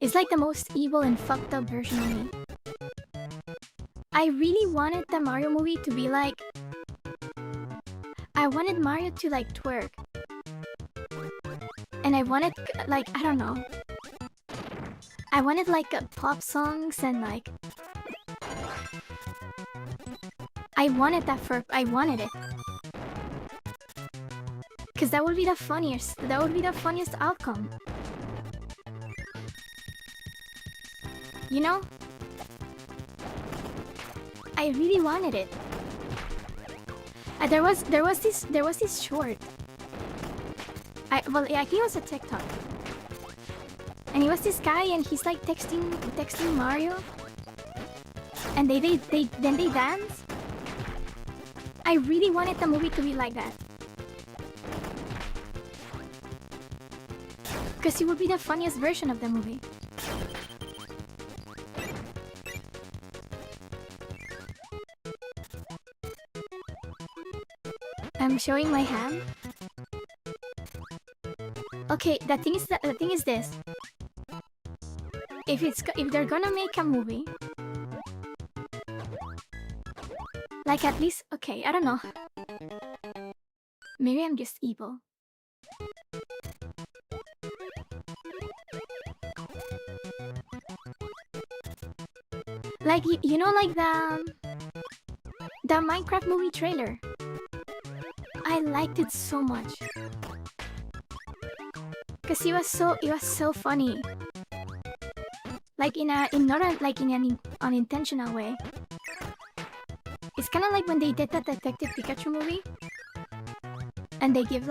It's like the most evil and fucked up version of me. I really wanted the Mario movie to be like... I wanted Mario to like twerk. And I wanted like, I don't know. I wanted like pop songs and like... I wanted that I wanted it. Cause that would be the funniest outcome. You know? I really wanted it. There was this short. I think it was a TikTok. And it was this guy and he's like texting Mario. And then they dance. I really wanted the movie to be like that. Because it would be the funniest version of the movie. I'm showing my hand. Okay, the thing is this. If they're gonna make a movie, like at least, okay, I don't know. Maybe I'm just evil. Like you know, like the Minecraft movie trailer. I liked it so much because it was so funny. Like in not like in an unintentional way. It's kind of like when they did that Detective Pikachu movie, and they gave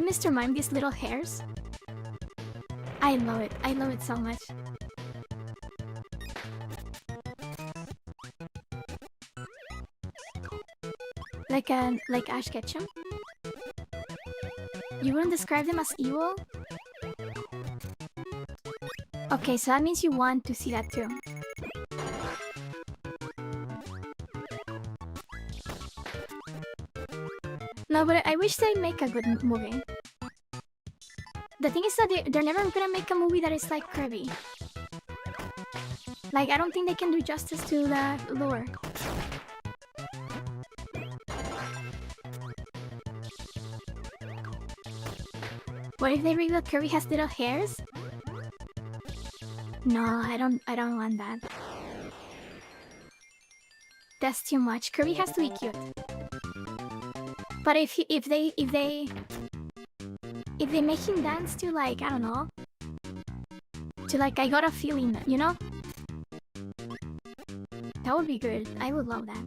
Mr. Mime these little hairs. I love it. I love it so much. Like Ash Ketchum. You wouldn't describe them as evil? Okay, so that means you want to see that too. No, but I wish they'd make a good movie. The thing is that they're never gonna make a movie that is like Kirby. Like, I don't think they can do justice to the lore. What if they reveal Kirby has little hairs? No, I don't want that. That's too much. Kirby has to be cute. But if they make him dance to, like, I don't know, to like I Got a Feeling, you know? That would be good. I would love that.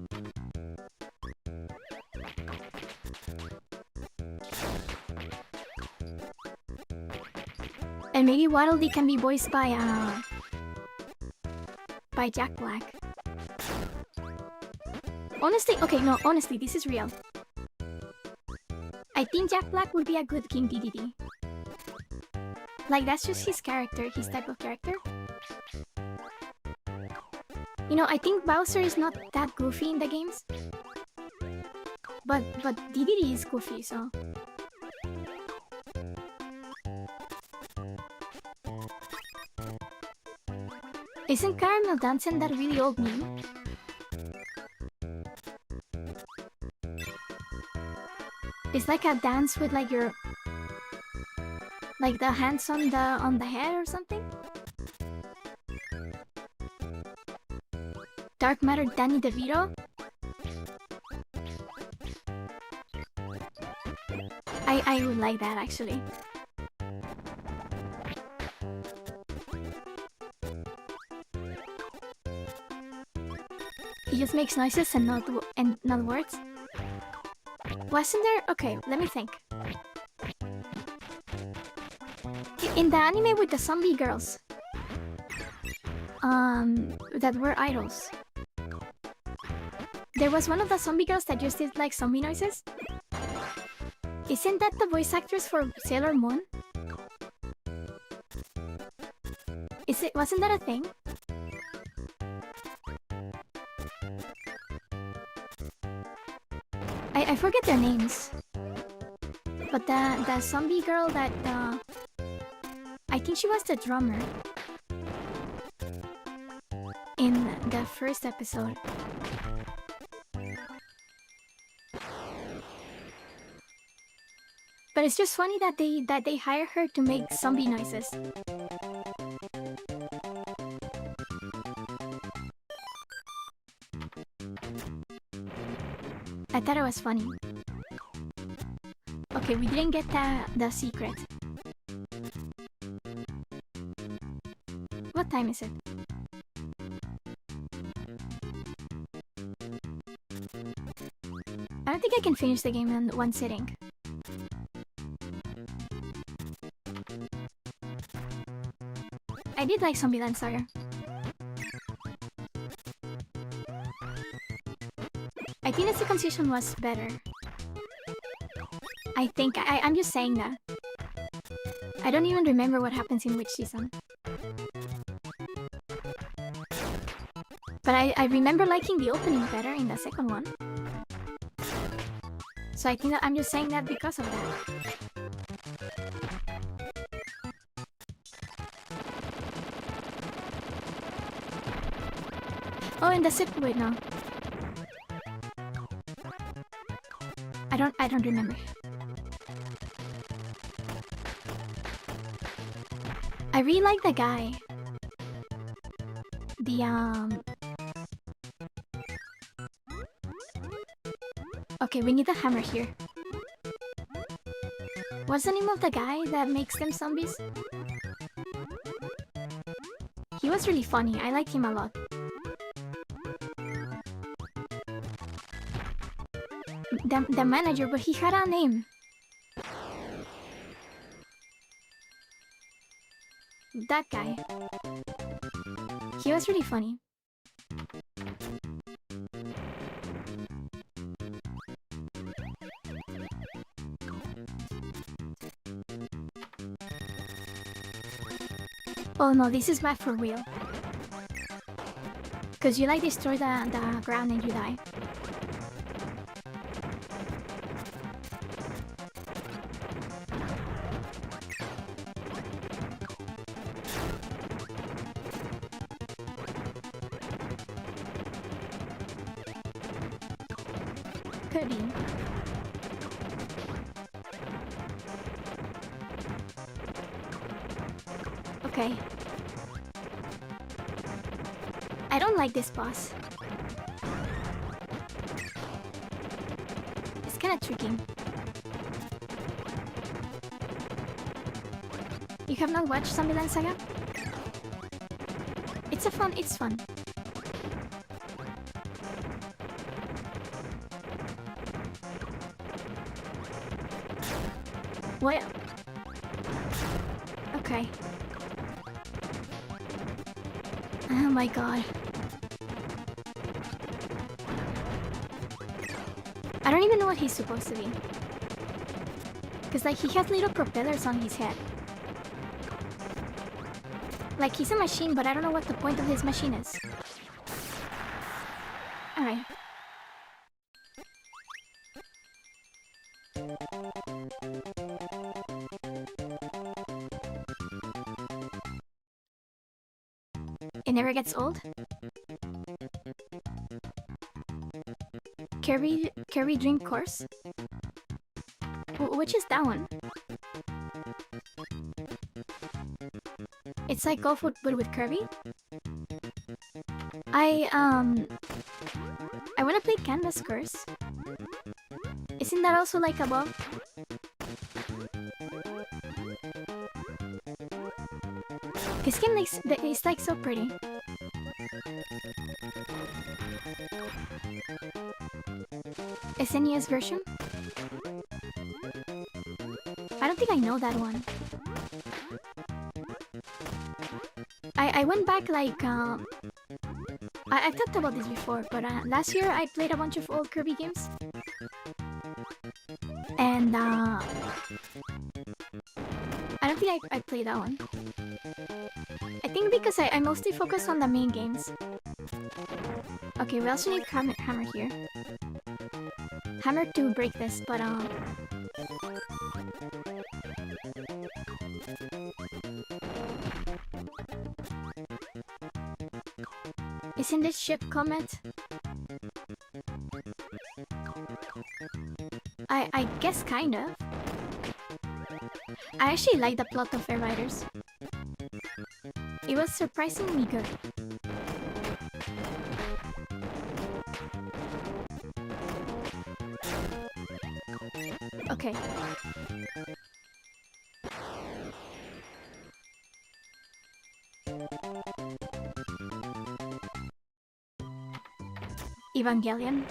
And maybe Waddle Dee can be voiced by Jack Black. Honestly, okay, no, honestly, this is real. I think Jack Black would be a good King DDD. Like, that's just his character, his type of character. You know, I think Bowser is not that goofy in the games. But DDD is goofy, so... Isn't Caramel Dancing that really old meme? It's like a dance with like your... like the hands on the head or something? Dark Matter Danny DeVito? I would like that actually. He just makes noises and not words. Wasn't there? Okay, let me think. In the anime with the zombie girls, that were idols, there was one of the zombie girls that just did like zombie noises. Isn't that the voice actress for Sailor Moon? Wasn't that a thing? I forget their names. But the zombie girl that I think she was the drummer in the first episode. But it's just funny that they hire her to make zombie noises. I thought it was funny. Okay, we didn't get the secret. What time is it? I don't think I can finish the game in one sitting. I did like Zombieland Saga. I think the second season was better. I think. I'm just saying that. I don't even remember what happens in which season. But I remember liking the opening better in the second one. So I think that I'm just saying that because of that. Oh, and the zip... Wait, no. I don't remember. I really like the guy. Okay, we need a hammer here. What's the name of the guy that makes them zombies? He was really funny. I liked him a lot. The manager, but he had a name. That guy. He was really funny. Oh no, this is bad for real. Cause you like destroy the ground and you die. Could be. Okay. I don't like this boss. It's kinda tricky. You have not watched Zombieland Saga? It's fun. Well... Okay. Oh my god. I don't even know what he's supposed to be. Cause like he has little propellers on his head. Like he's a machine, but I don't know what the point of his machine is. Alright. It never gets old? Kirby Dream Course? Which is that one? It's like golf but with Kirby? I wanna play Canvas Course. Isn't that also like above? This game is like so pretty. SNES version? I don't think I know that one. I went back like I've talked about this before, but last year I played a bunch of old Kirby games. And I don't think I played that one. I think because I mostly focus on the main games. Okay, we also need hammer here. Hammer to break this, but isn't this ship Comet? I guess kind of. I actually like the plot of Air Riders. It was surprisingly good. Okay. Evangelion.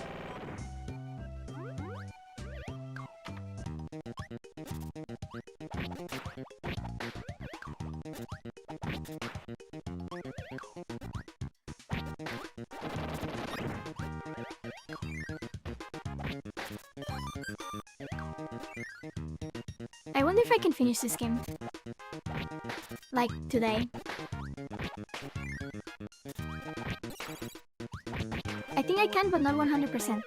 I wonder if I can finish this game. Like, today. I think I can, but not 100%.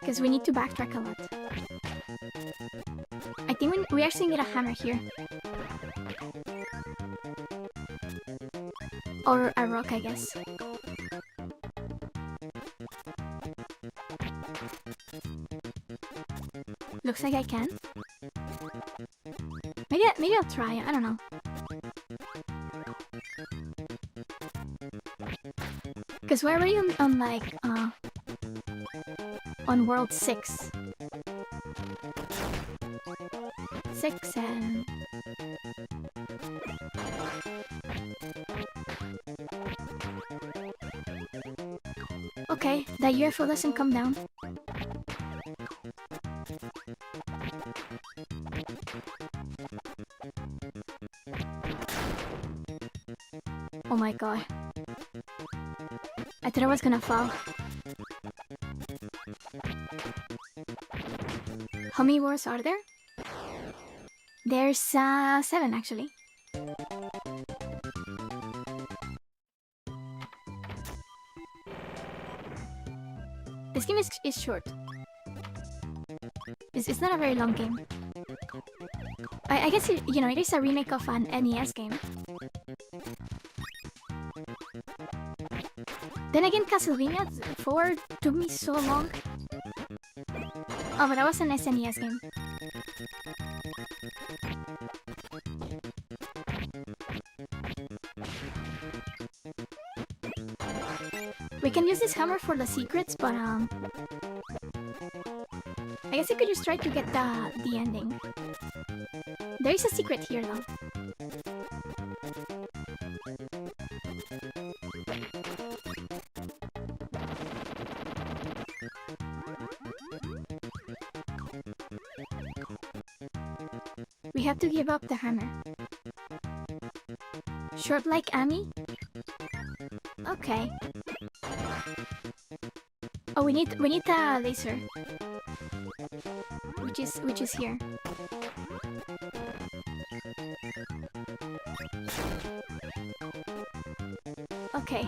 Because we need to backtrack a lot. I think we actually need a hammer here. Or a rock, I guess. Looks like I can. Maybe I'll try. I don't know. Because we're already on like on world 6. 6 and okay, the UFO doesn't come down. Oh my god. I thought I was gonna fall. How many wars are there? There's 7 actually. This game is short. It's not a very long game. I guess it, you know, it is a remake of an NES game. Then again, Castlevania 4 took me so long. Oh, but that was an SNES game. We can use this hammer for the secrets, but I guess I could just try to get the ending. There is a secret here though. We have to give up the hammer. Short like Amy? Okay. Oh, we need a laser. Which is here. Okay.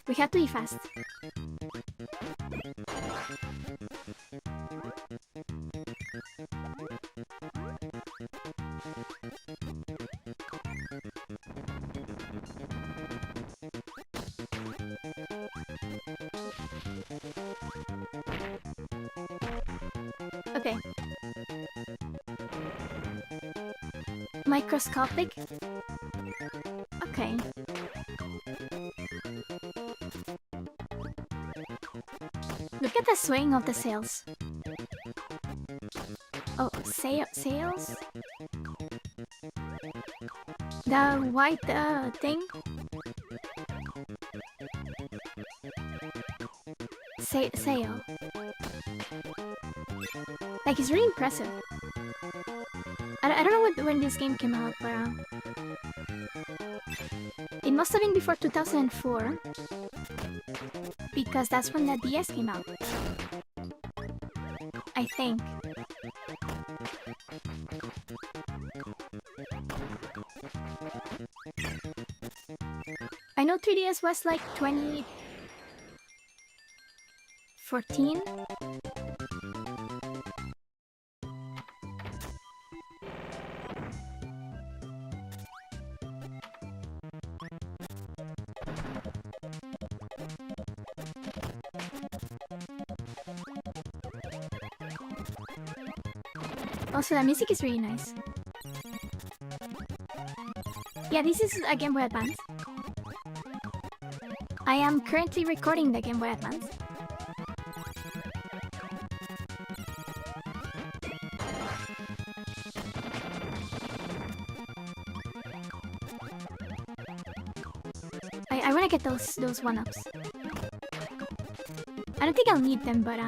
We have to be fast. Okay. Microscopic? Okay. Look at the swaying of the sails. Oh, sails? The white thing? Sail. Like, it's really impressive. I don't know when this game came out, but it must have been before 2004, because that's when the DS came out. I think. I know 3DS was like 2014. Also, the music is really nice. Yeah, this is a Game Boy Advance. I am currently recording the Game Boy Advance. I wanna get those 1-ups. I don't think I'll need them, but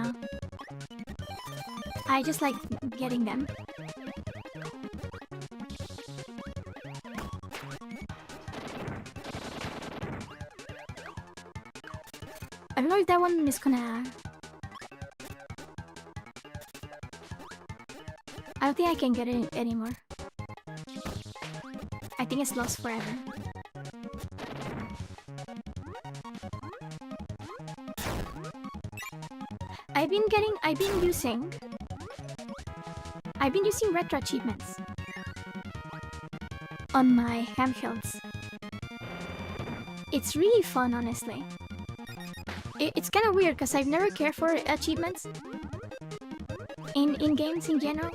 I just like getting them. I don't know if that one is gonna... I don't think I can get it anymore. I think it's lost forever. I've been using retro achievements on my handhelds. It's really fun, honestly. It's kind of weird because I've never cared for achievements in games in general.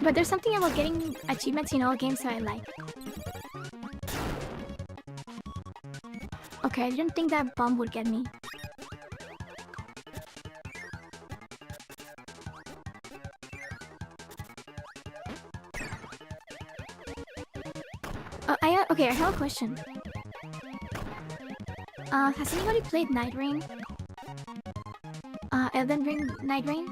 But there's something about getting achievements in all games that I like. Okay, I didn't think that bomb would get me. Okay, I have a question. Has anybody played Night Rain? Elden Ring Night Rain?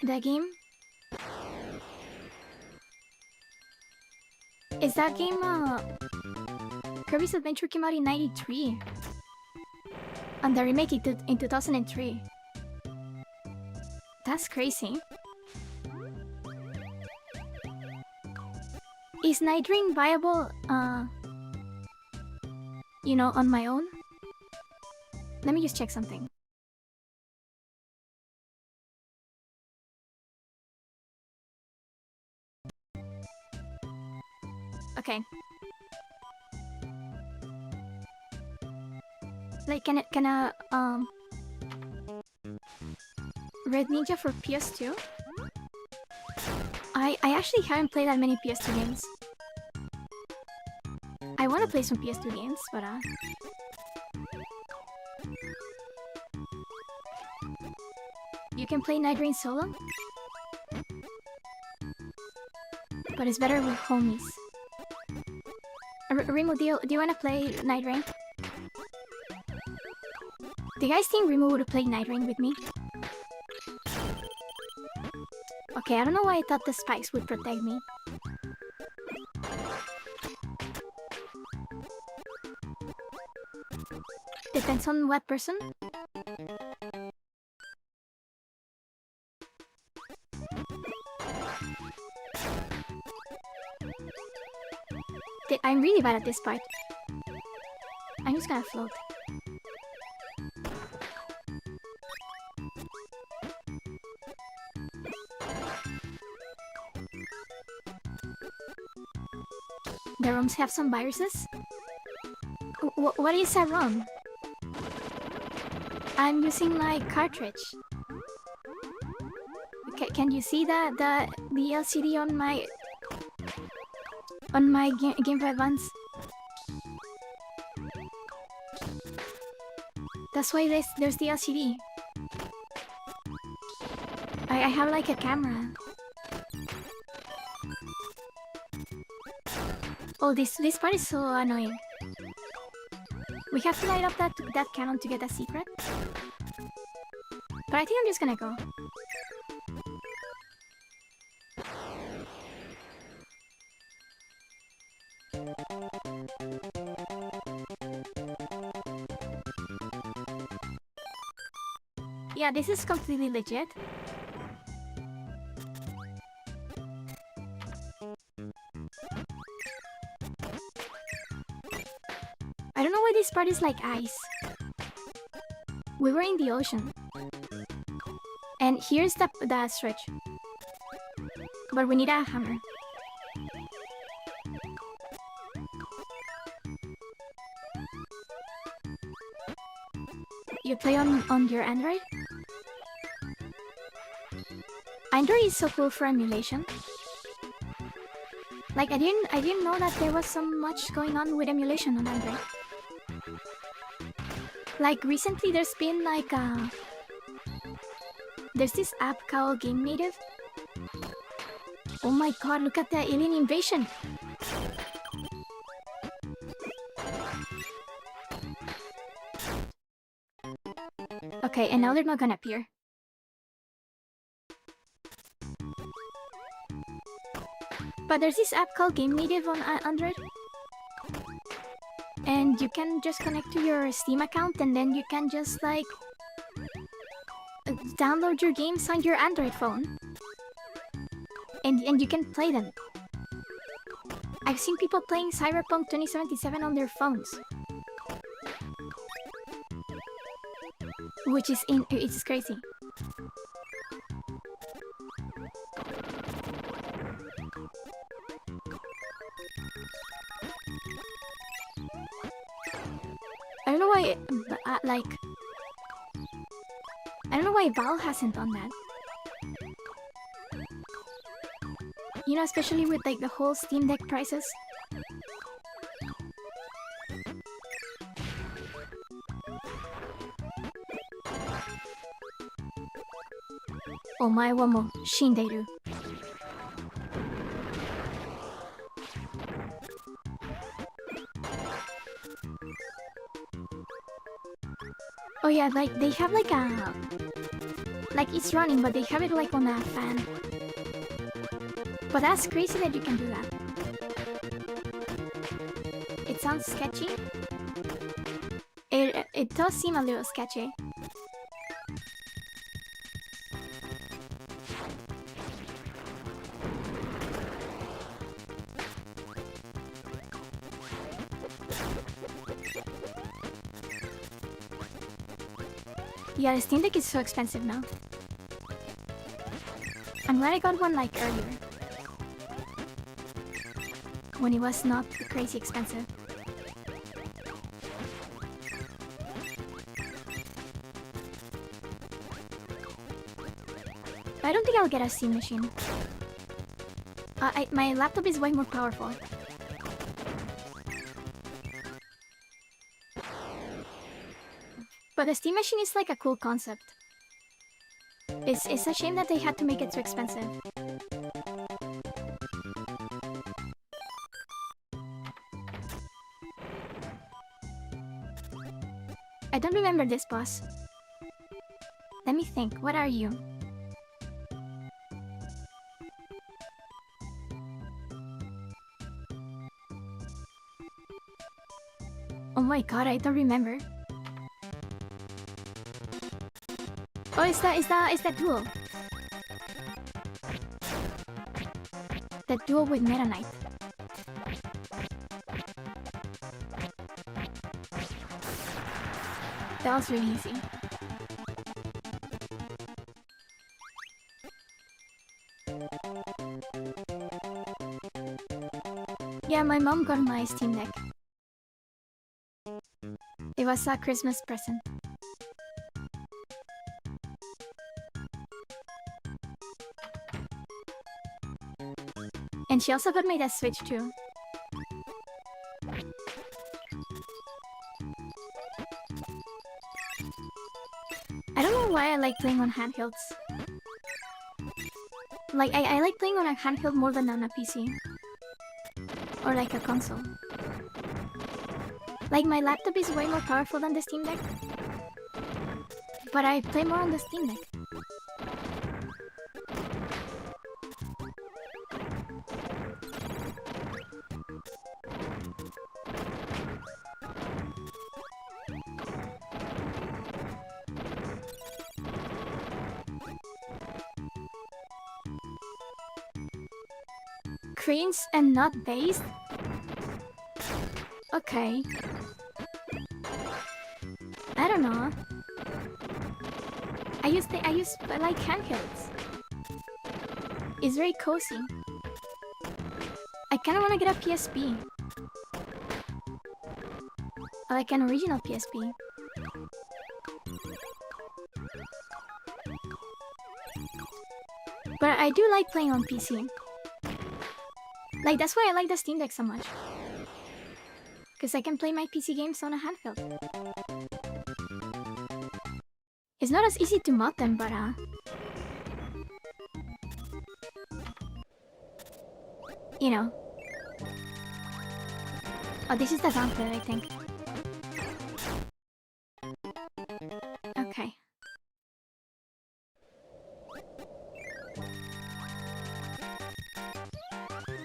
The game? Is that game, Kirby's Adventure came out in 93. And the remake in 2003. That's crazy. Is Night Rain viable, you know, on my own? Let me just check something. Okay. Like, can Red Ninja for PS2? I actually haven't played that many PS2 games. I want to play some PS2 games, but you can play Night Rain solo? But it's better with homies. Remo, do you want to play Night Rain? Do you guys think Remo would play Night Rain with me? Okay, I don't know why I thought the spikes would protect me. Depends on what person? I'm really bad at this part. I'm just gonna float. The ROMs have some viruses? What is a ROM? I'm using my cartridge. Can you see that the LCD on my Game Boy Advance? That's why there's the LCD. I have like a camera. Oh, this part is so annoying. We have to light up that cannon to get a secret. But I think I'm just gonna go. Yeah, this is completely legit. I don't know why this part is like ice. We were in the ocean. And here's the stretch. But we need a hammer. You play on your Android? Android is so cool for emulation. Like I didn't know that there was so much going on with emulation on Android. Like recently there's been like there's this app called Game Native. Oh my god, look at the alien invasion! Okay, and now they're not gonna appear. But there's this app called Game Native on Android. And you can just connect to your Steam account and then you can just like download your games on your Android phone. And you can play them. I've seen people playing Cyberpunk 2077 on their phones. Which is it's crazy. know why, like... I don't know why Valve hasn't done that. You know, especially with like the whole Steam Deck prices. Omae wa mo shindeiru. Oh yeah, like they have like a... Like it's running, but they have it like on a fan. But that's crazy that you can do that. It sounds sketchy. It does seem a little sketchy. Yeah, the Steam Deck is so expensive now. I'm glad I got one like earlier. When it was not crazy expensive. I don't think I'll get a Steam machine. My laptop is way more powerful. But the Steam machine is like a cool concept. It's a shame that they had to make it so expensive. I don't remember this boss. Let me think, what are you? Oh my god, I don't remember. Oh, it's that duo. That duo with Meta Knight. That was really easy. Yeah, my mom got my Steam Deck. It was a Christmas present. And she also got me the Switch too. I don't know why I like playing on handhelds. Like, I like playing on a handheld more than on a PC. Or like a console. Like, my laptop is way more powerful than the Steam Deck. But I play more on the Steam Deck. Greens and not based? Okay. I don't know. I like handhelds. It's very cozy. I kinda wanna get a PSP. Or like an original PSP. But I do like playing on PC. Like, that's why I like the Steam Deck so much. Because I can play my PC games on a handheld. It's not as easy to mod them, but you know. Oh, this is the gauntlet, I think. Okay.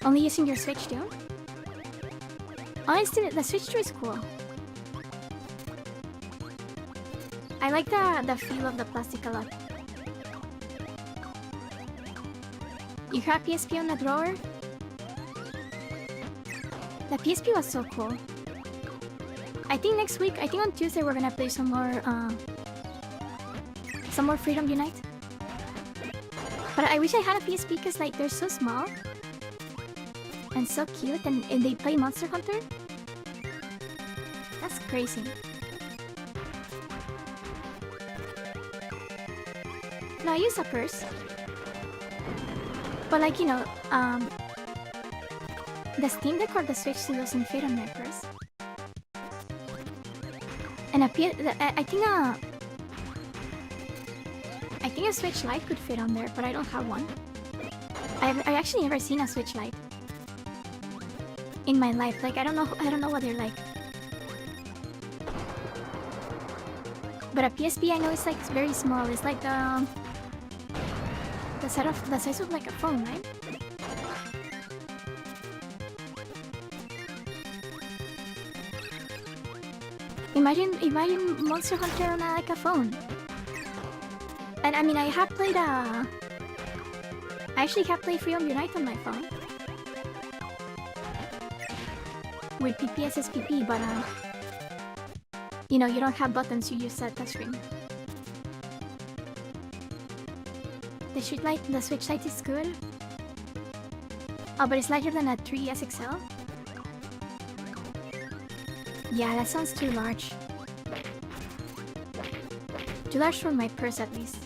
Only using your Switch too? Honestly, the Switch 2 is cool. I like the feel of the plastic a lot. You have PSP on a drawer? The PSP was so cool. I think next week, I think on Tuesday we're gonna play some more Freedom Unite. But I wish I had a PSP because like they're so small. And so cute, and they play Monster Hunter? That's crazy. No, I use a purse. But like, you know, the Steam Deck or the Switch still doesn't fit on my purse. And I think a Switch Lite could fit on there, but I don't have one. I actually never seen a Switch Lite in my life. Like I don't know what they're like. But a PSP, I know it's like very small. It's like the size of like a phone, right? Imagine Monster Hunter on like a phone. And I mean, I actually have played Freedom Unite on my phone with PPSSPP, but you know, you don't have buttons, you use that touchscreen. The Switch Lite is good. Oh, but it's larger than a 3DS XL? Yeah, that sounds too large. Too large for my purse, at least.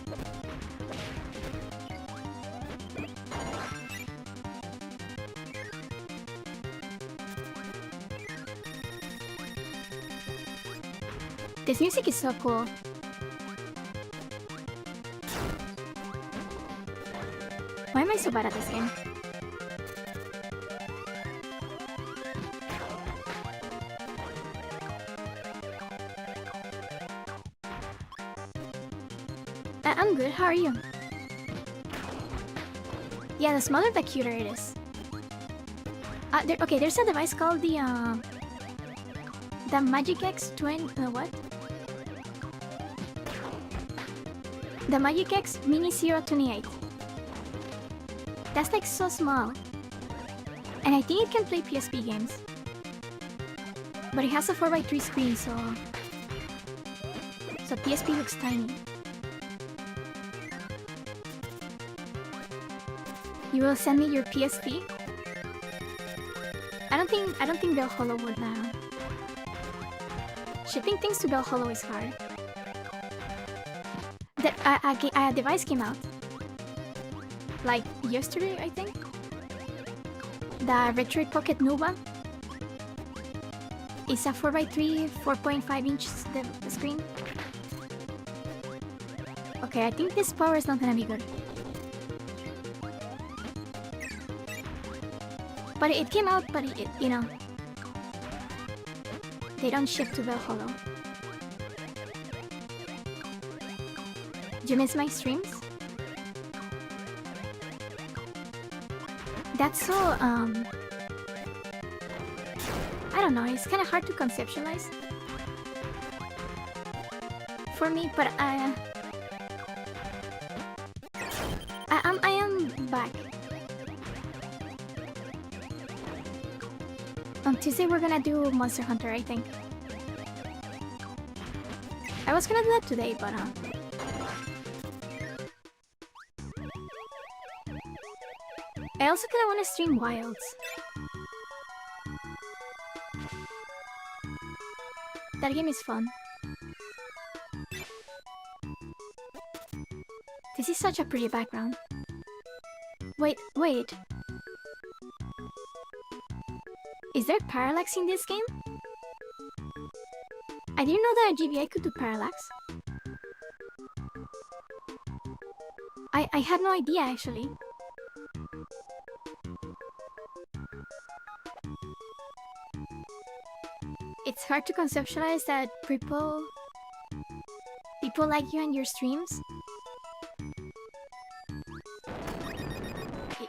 This music is so cool. Why am I so bad at this game? I'm good, how are you? Yeah, the smaller the cuter it is. Okay, there's a device called the Magic X Twin... what? The Magic X Mini 028. That's like so small. And I think it can play PSP games. But it has a 4x3 screen, so PSP looks tiny. You will send me your PSP? I don't think Valhalla would now. Shipping things to Valhalla is hard. A device came out like yesterday, I think. The Retroid Pocket Nova. It's a 4x3, 4.5-inch the screen. Okay, I think this power is not gonna be good. But it came out, but it you know, they don't ship to Valhalla. Do you miss my streams? That's so, I don't know, it's kind of hard to conceptualize for me, but I am back. On Tuesday we're gonna do Monster Hunter, I think. I was gonna do that today, but I also kinda wanna stream Wilds. That game is fun. This is such a pretty background. Wait. Is there parallax in this game? I didn't know that a GBA could do parallax. I had no idea, actually. It's hard to conceptualize that people like you and your streams.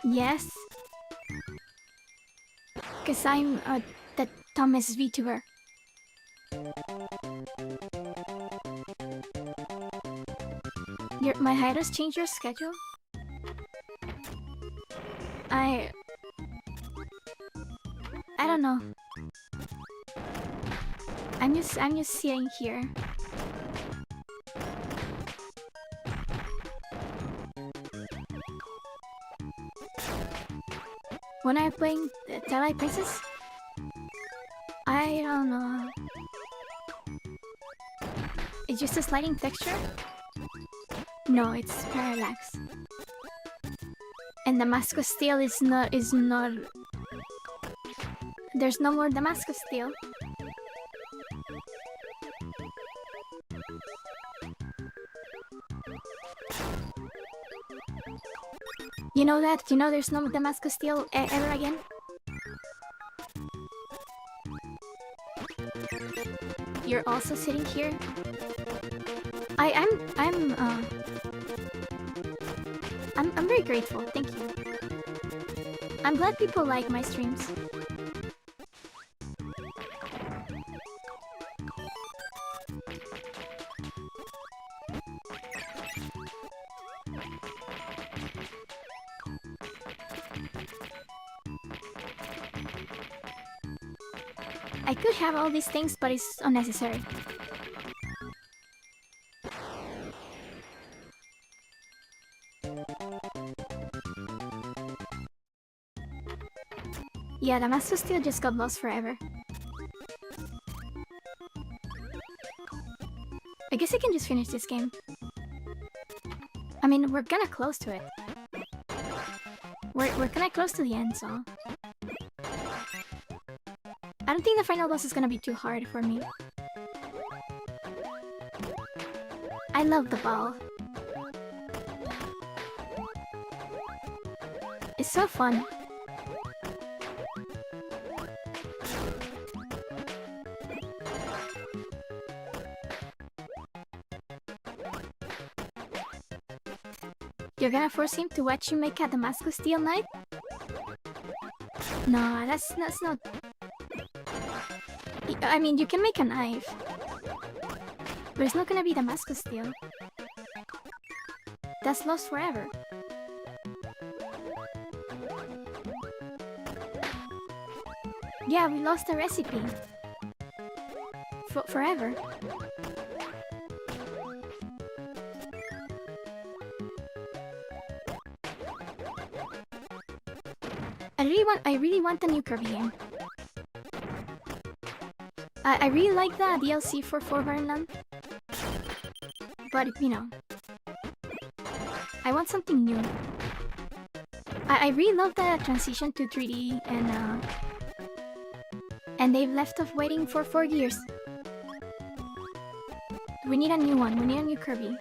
Yes. Because I'm the Thomas Vtuber. My hiatus changed your schedule? I don't know. I'm just sitting here. When I'm playing Twilight Princess, I don't know. It's just a sliding texture. No, it's parallax. And Damascus steel is not. There's no more Damascus steel. You know that? You know there's no Damascus steel ever again? You're also sitting here? I'm very grateful, thank you. I'm glad people like my streams. I could have all these things, but it's unnecessary. Yeah, Damascus steel just got lost forever. I guess I can just finish this game. I mean, we're kinda close to it. We're kinda close to the end, so... I don't think the final boss is gonna be too hard for me. I love the ball. It's so fun. You're gonna force him to watch you make a Damascus steel knife? No, that's not... I mean, you can make a knife. But it's not gonna be Damascus steel. That's lost forever. Yeah, we lost the recipe. Forever. I really want the new Kirby game. I really like the DLC for Forbidden Land. But, you know... I want something new. I really love the transition to 3D and they've left off waiting for 4 years. We need a new one. We need a new Kirby.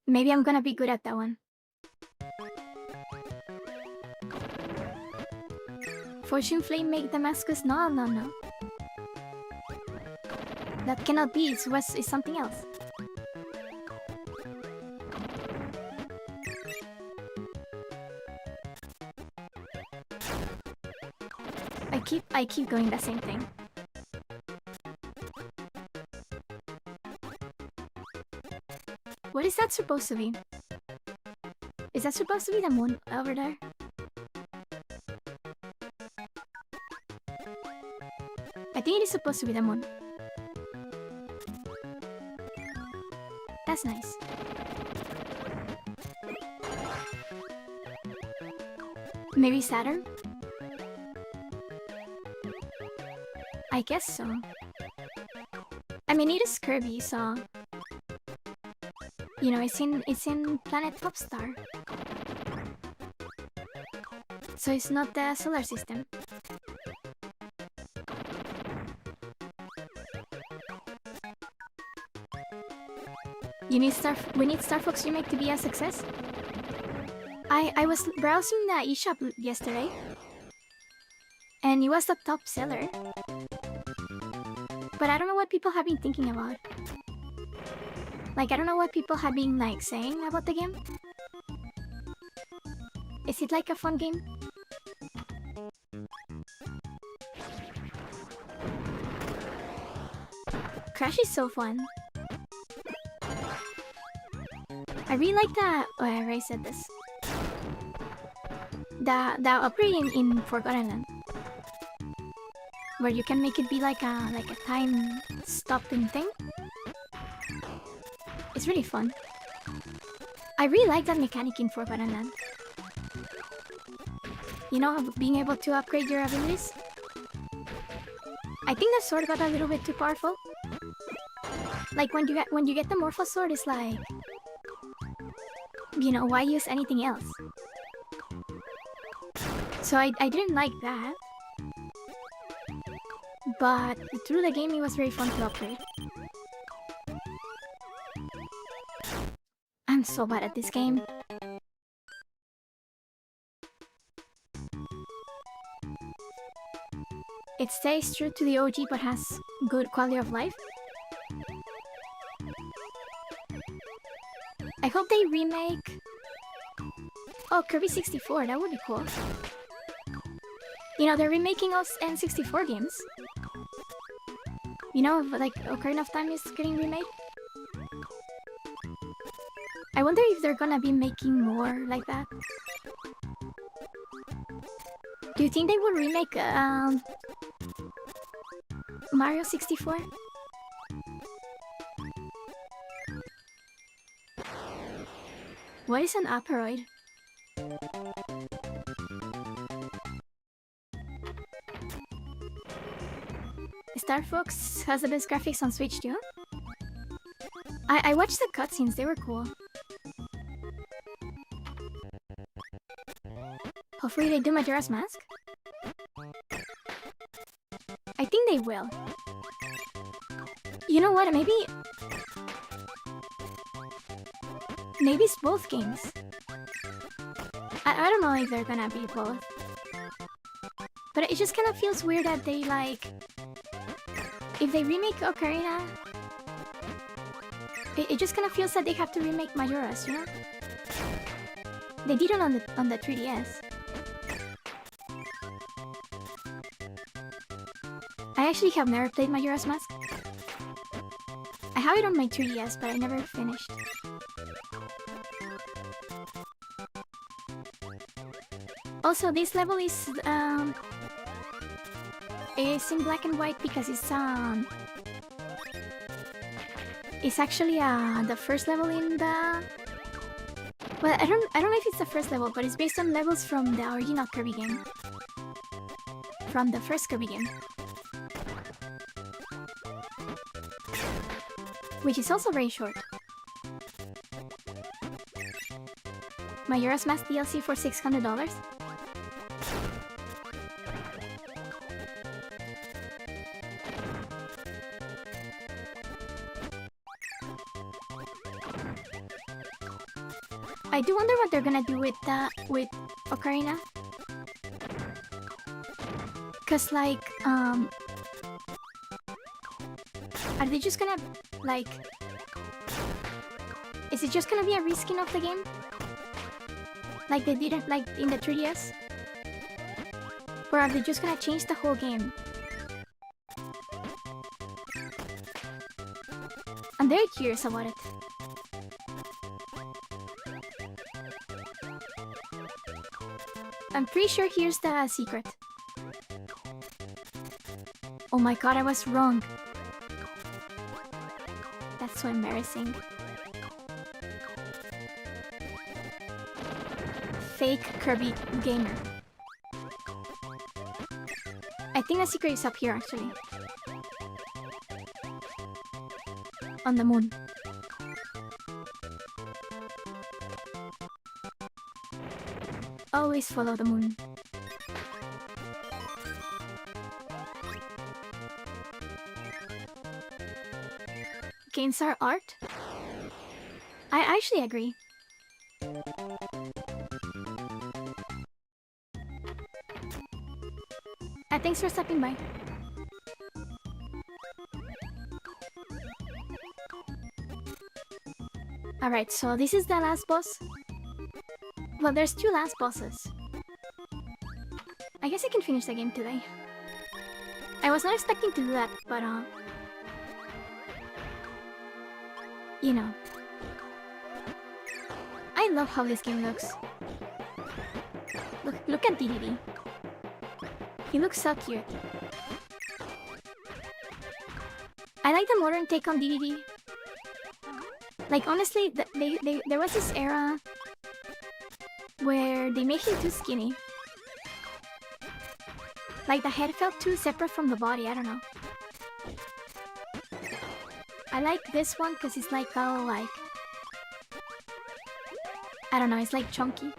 Maybe I'm gonna be good at that one. Fortune Flame make Damascus? No. That cannot be. It's something else. I keep going the same thing. What is that supposed to be? Is that supposed to be the moon over there? I think it is supposed to be the moon. That's nice. Maybe Saturn? I guess so. I mean, it is Kirby, so... You know, it's in Planet Popstar. So it's not the solar system. We need Star Fox Remake to be a success? I was browsing the eShop yesterday, and it was the top seller. But I don't know what people have been thinking about. Like, I don't know what people have been, like, saying about the game. Is it like a fun game? Crash is so fun. I really like the... Oh, I already said this. The upgrade in Forgotten Land, where you can make it be like a time stopping thing. It's really fun. I really like that mechanic in Forgotten Land. You know, being able to upgrade your abilities. I think the sword got a little bit too powerful. Like when you get the Morpho Sword, it's like, you know, why use anything else? So I didn't like that. But through the game, it was very fun to upgrade. I'm so bad at this game. It stays true to the OG but has good quality of life. I hope they remake... Oh, Kirby 64, that would be cool. You know, they're remaking us N64 games. You know, like Ocarina of Time is getting remade. I wonder if they're gonna be making more like that. Do you think they will remake Mario 64? What is an Aperoid? Star Fox has the best graphics on Switch too? I watched the cutscenes, they were cool. Hopefully they do Majora's Mask? I think they will. You know what, maybe it's both games. I don't know if they're gonna be both. But it just kind of feels weird that they like... If they remake Ocarina... It just kind of feels that they have to remake Majora's, you know? They did it on the 3DS. I actually have never played Majora's Mask. I have it on my 3DS, but I never finished. Also, this level is in black and white because it's actually the first level in the... Well, I don't know if it's the first level, but it's based on levels from the original Kirby game. From the first Kirby game. Which is also very short. Majora's Mask DLC for $600? I do wonder what they're gonna do with Ocarina. Cause like, are they just gonna, like... Is it just gonna be a reskin of the game? Like they did it like in the 3DS? Or are they just gonna change the whole game? I'm very curious about it. I'm pretty sure here's the secret. Oh my god, I was wrong. That's so embarrassing. Fake Kirby gamer. I think the secret is up here actually. On the moon. Always follow the moon. Games are art? I actually agree. Thanks for stopping by. Alright, so this is the last boss. Well, there's two last bosses. I guess I can finish the game today. I was not expecting to do that, but you know. I love how this game looks. Look at DDD. He looks so cute. I like the modern take on DDD. Like honestly, there was this era where they made him too skinny. Like the head felt too separate from the body, I don't know. I like this one because it's like all like... I don't know, it's like chunky.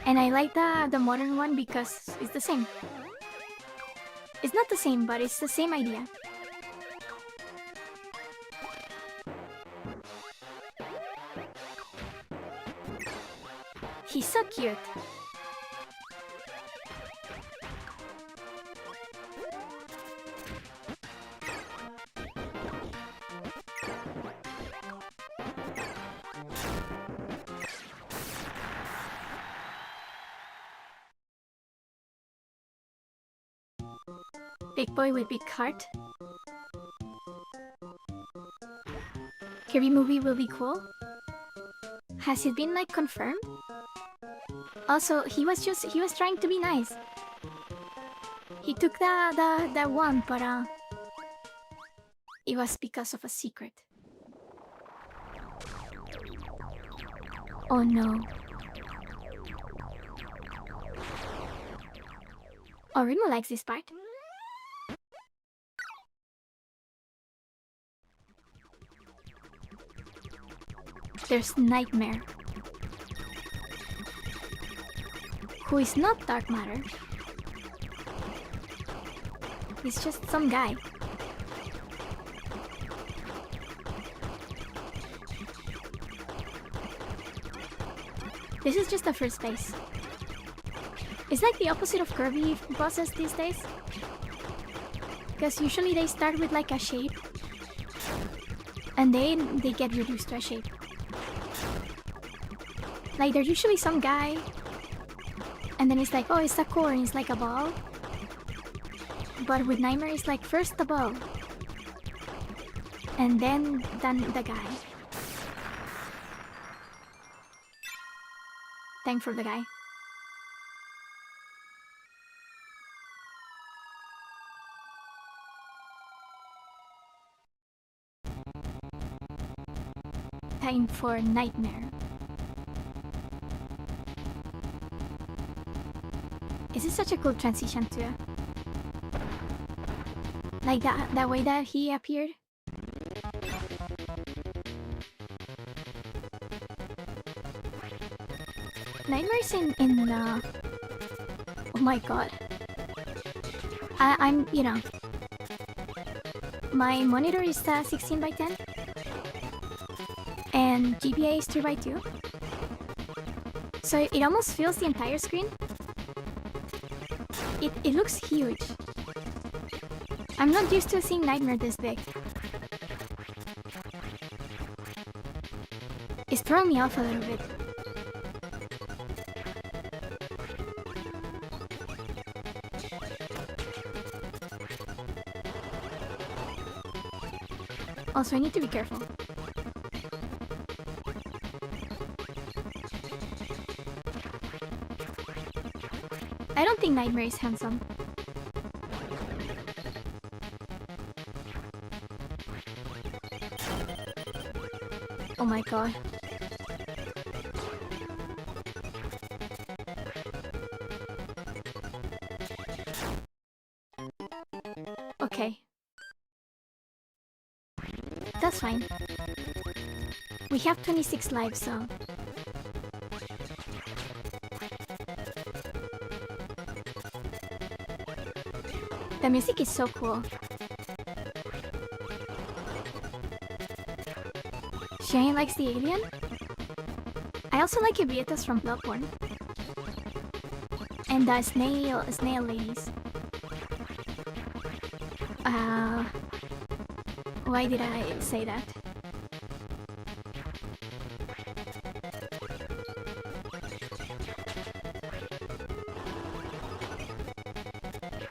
And I like the modern one because it's the same. It's not the same, but it's the same idea. He's so cute. Big boy with big heart. Kirby movie will be cool. Has it been like confirmed? Also, he was trying to be nice. He took that one, but it was because of a secret. Oh no. Oh, Rimo likes this part. There's Nightmare, who is not dark matter. He's just some guy. This is just the first phase. It's like the opposite of Kirby bosses these days. Because usually they start with like a shape. And then they get reduced to a shape. Like there's usually some guy. And then it's like, oh, it's a core and it's like a ball. But with Nightmare it's like first the ball. And then the guy. Thank for the guy. Time for Nightmare. This is such a cool transition too. Like that way that he appeared. Nightmares in oh my god. I'm, you know, my monitor is 16 by 10 and GPA is 2 by 2, so it almost fills the entire screen. It looks huge. I'm not used to seeing Nightmare this big. It's throwing me off a little bit. Also, I need to be careful. I don't think Nightmare is handsome. Oh my god. Okay. That's fine. We have 26 lives, so... The music is so cool. Shane likes the alien? I also like Vietas from Bloodborne. And the snail ladies. Why did I say that?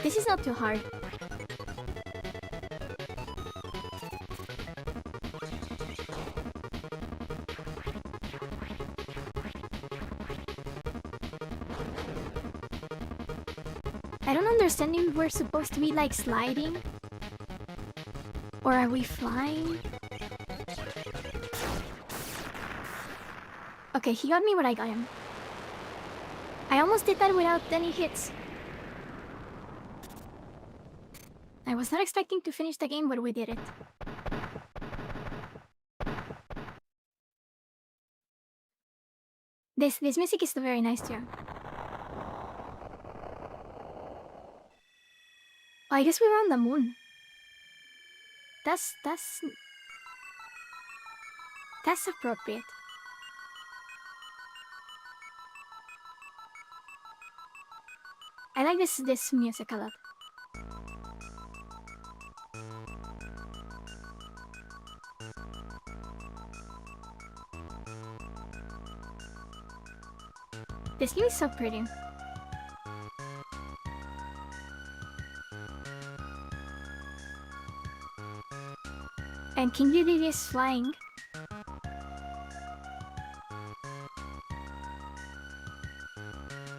This is not too hard. I don't understand if we're supposed to be like sliding. Or are we flying? Okay, he got me where I got him. I almost did that without any hits. I was not expecting to finish the game, but we did it. This music is very nice too. Oh, I guess we were on the moon. That's appropriate. I like this music a lot. This game is so pretty. And King Dedede is flying.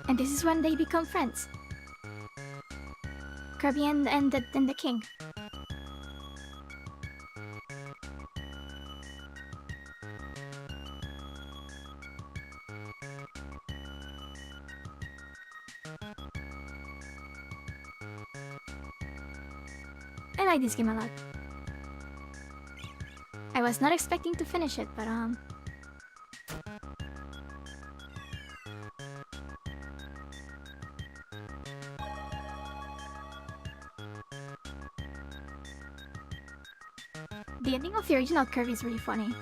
And this is when they become friends. Kirby and the king. I like this game a lot. I was not expecting to finish it, but the ending of the original Kirby is really funny.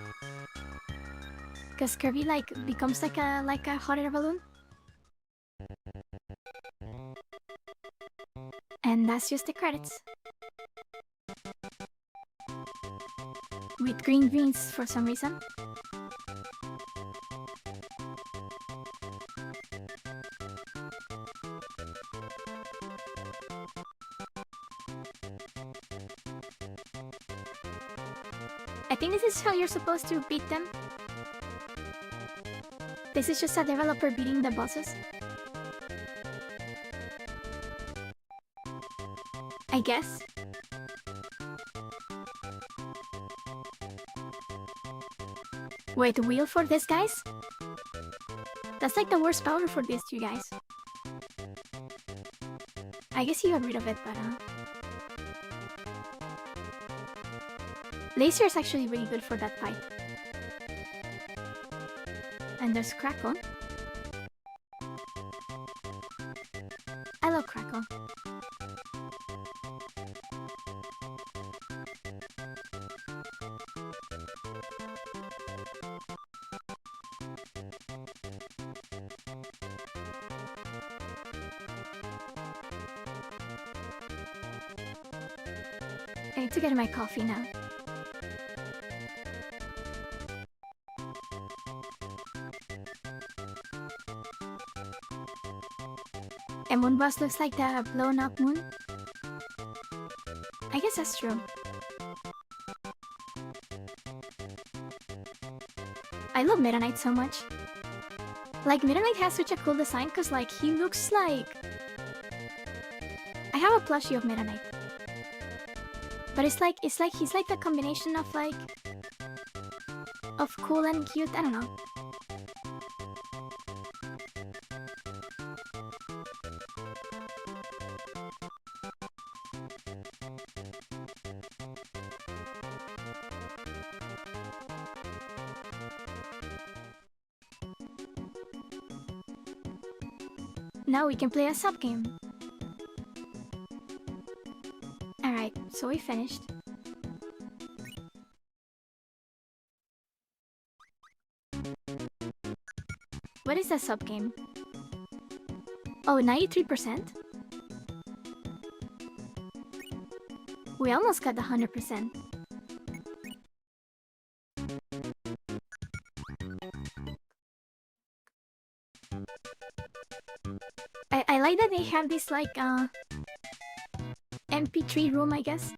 Cause Kirby becomes like a hot air balloon. And that's just the credits. With green greens for some reason. I think this is how you're supposed to beat them. This is just a developer beating the bosses. I guess. Wait, wheel for this, guys? That's like the worst power for these two guys. I guess he got rid of it, but Laser is actually really good for that fight. And there's Crackle. I love Crackle. I need to get my coffee now. And Moon Boss looks like the blown up moon. I guess that's true. I love Meta Knight so much. Like, Meta Knight has such a cool design because like he looks like... I have a plushie of Meta Knight. But it's like he's like the combination of like of cool and cute. I don't know. Now we can play a sub game. Alright, so we finished. What is the sub game? Oh, 93%? We almost got the 100%. I like that they have this like MP3 room, I guess.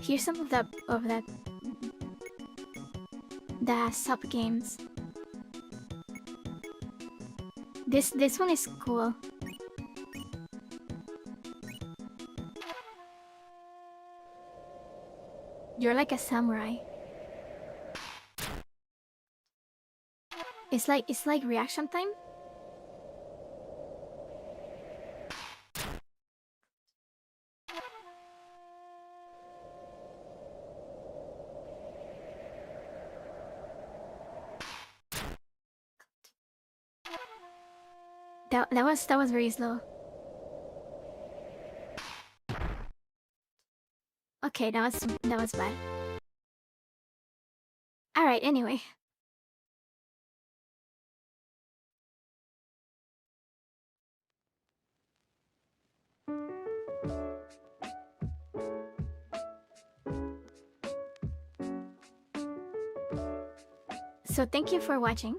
Here's some of the sub games. This one is cool. You're like a samurai. It's like reaction time. That was very slow. Okay, that was bad. All right. Anyway. So thank you for watching.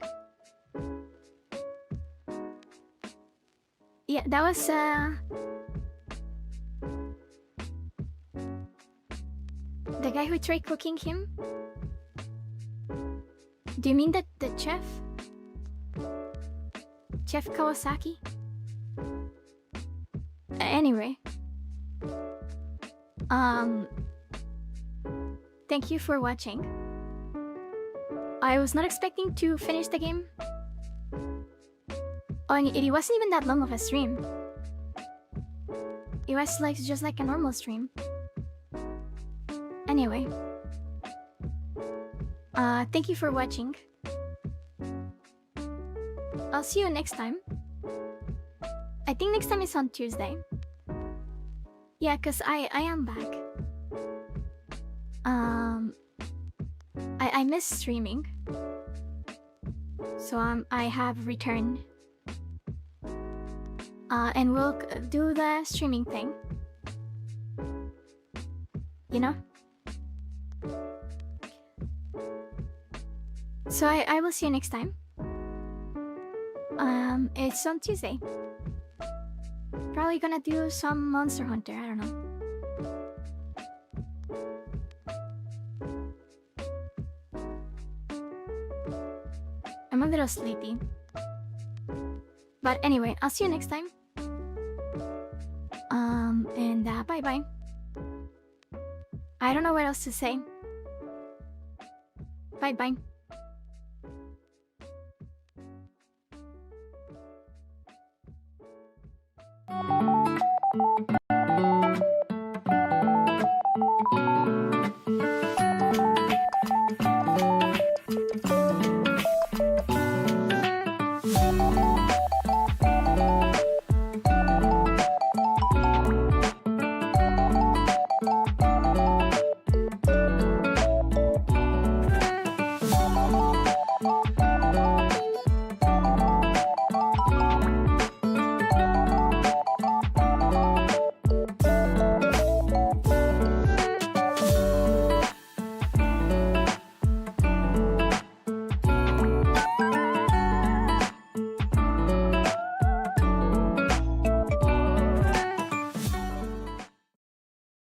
Yeah, that was the guy who tried cooking him. Do you mean that the chef? Chef Kawasaki? Anyway. Thank you for watching. I was not expecting to finish the game. Oh, and it wasn't even that long of a stream. It was like just like a normal stream. Anyway. Thank you for watching. I'll see you next time. I think next time is on Tuesday. Yeah, cause I am back. I miss streaming. So I have returned. And we'll do the streaming thing. You know? So I will see you next time. It's on Tuesday. Probably gonna do some Monster Hunter, I don't know. I'm a little sleepy. But anyway, I'll see you next time. And bye-bye. I don't know what else to say. Bye-bye.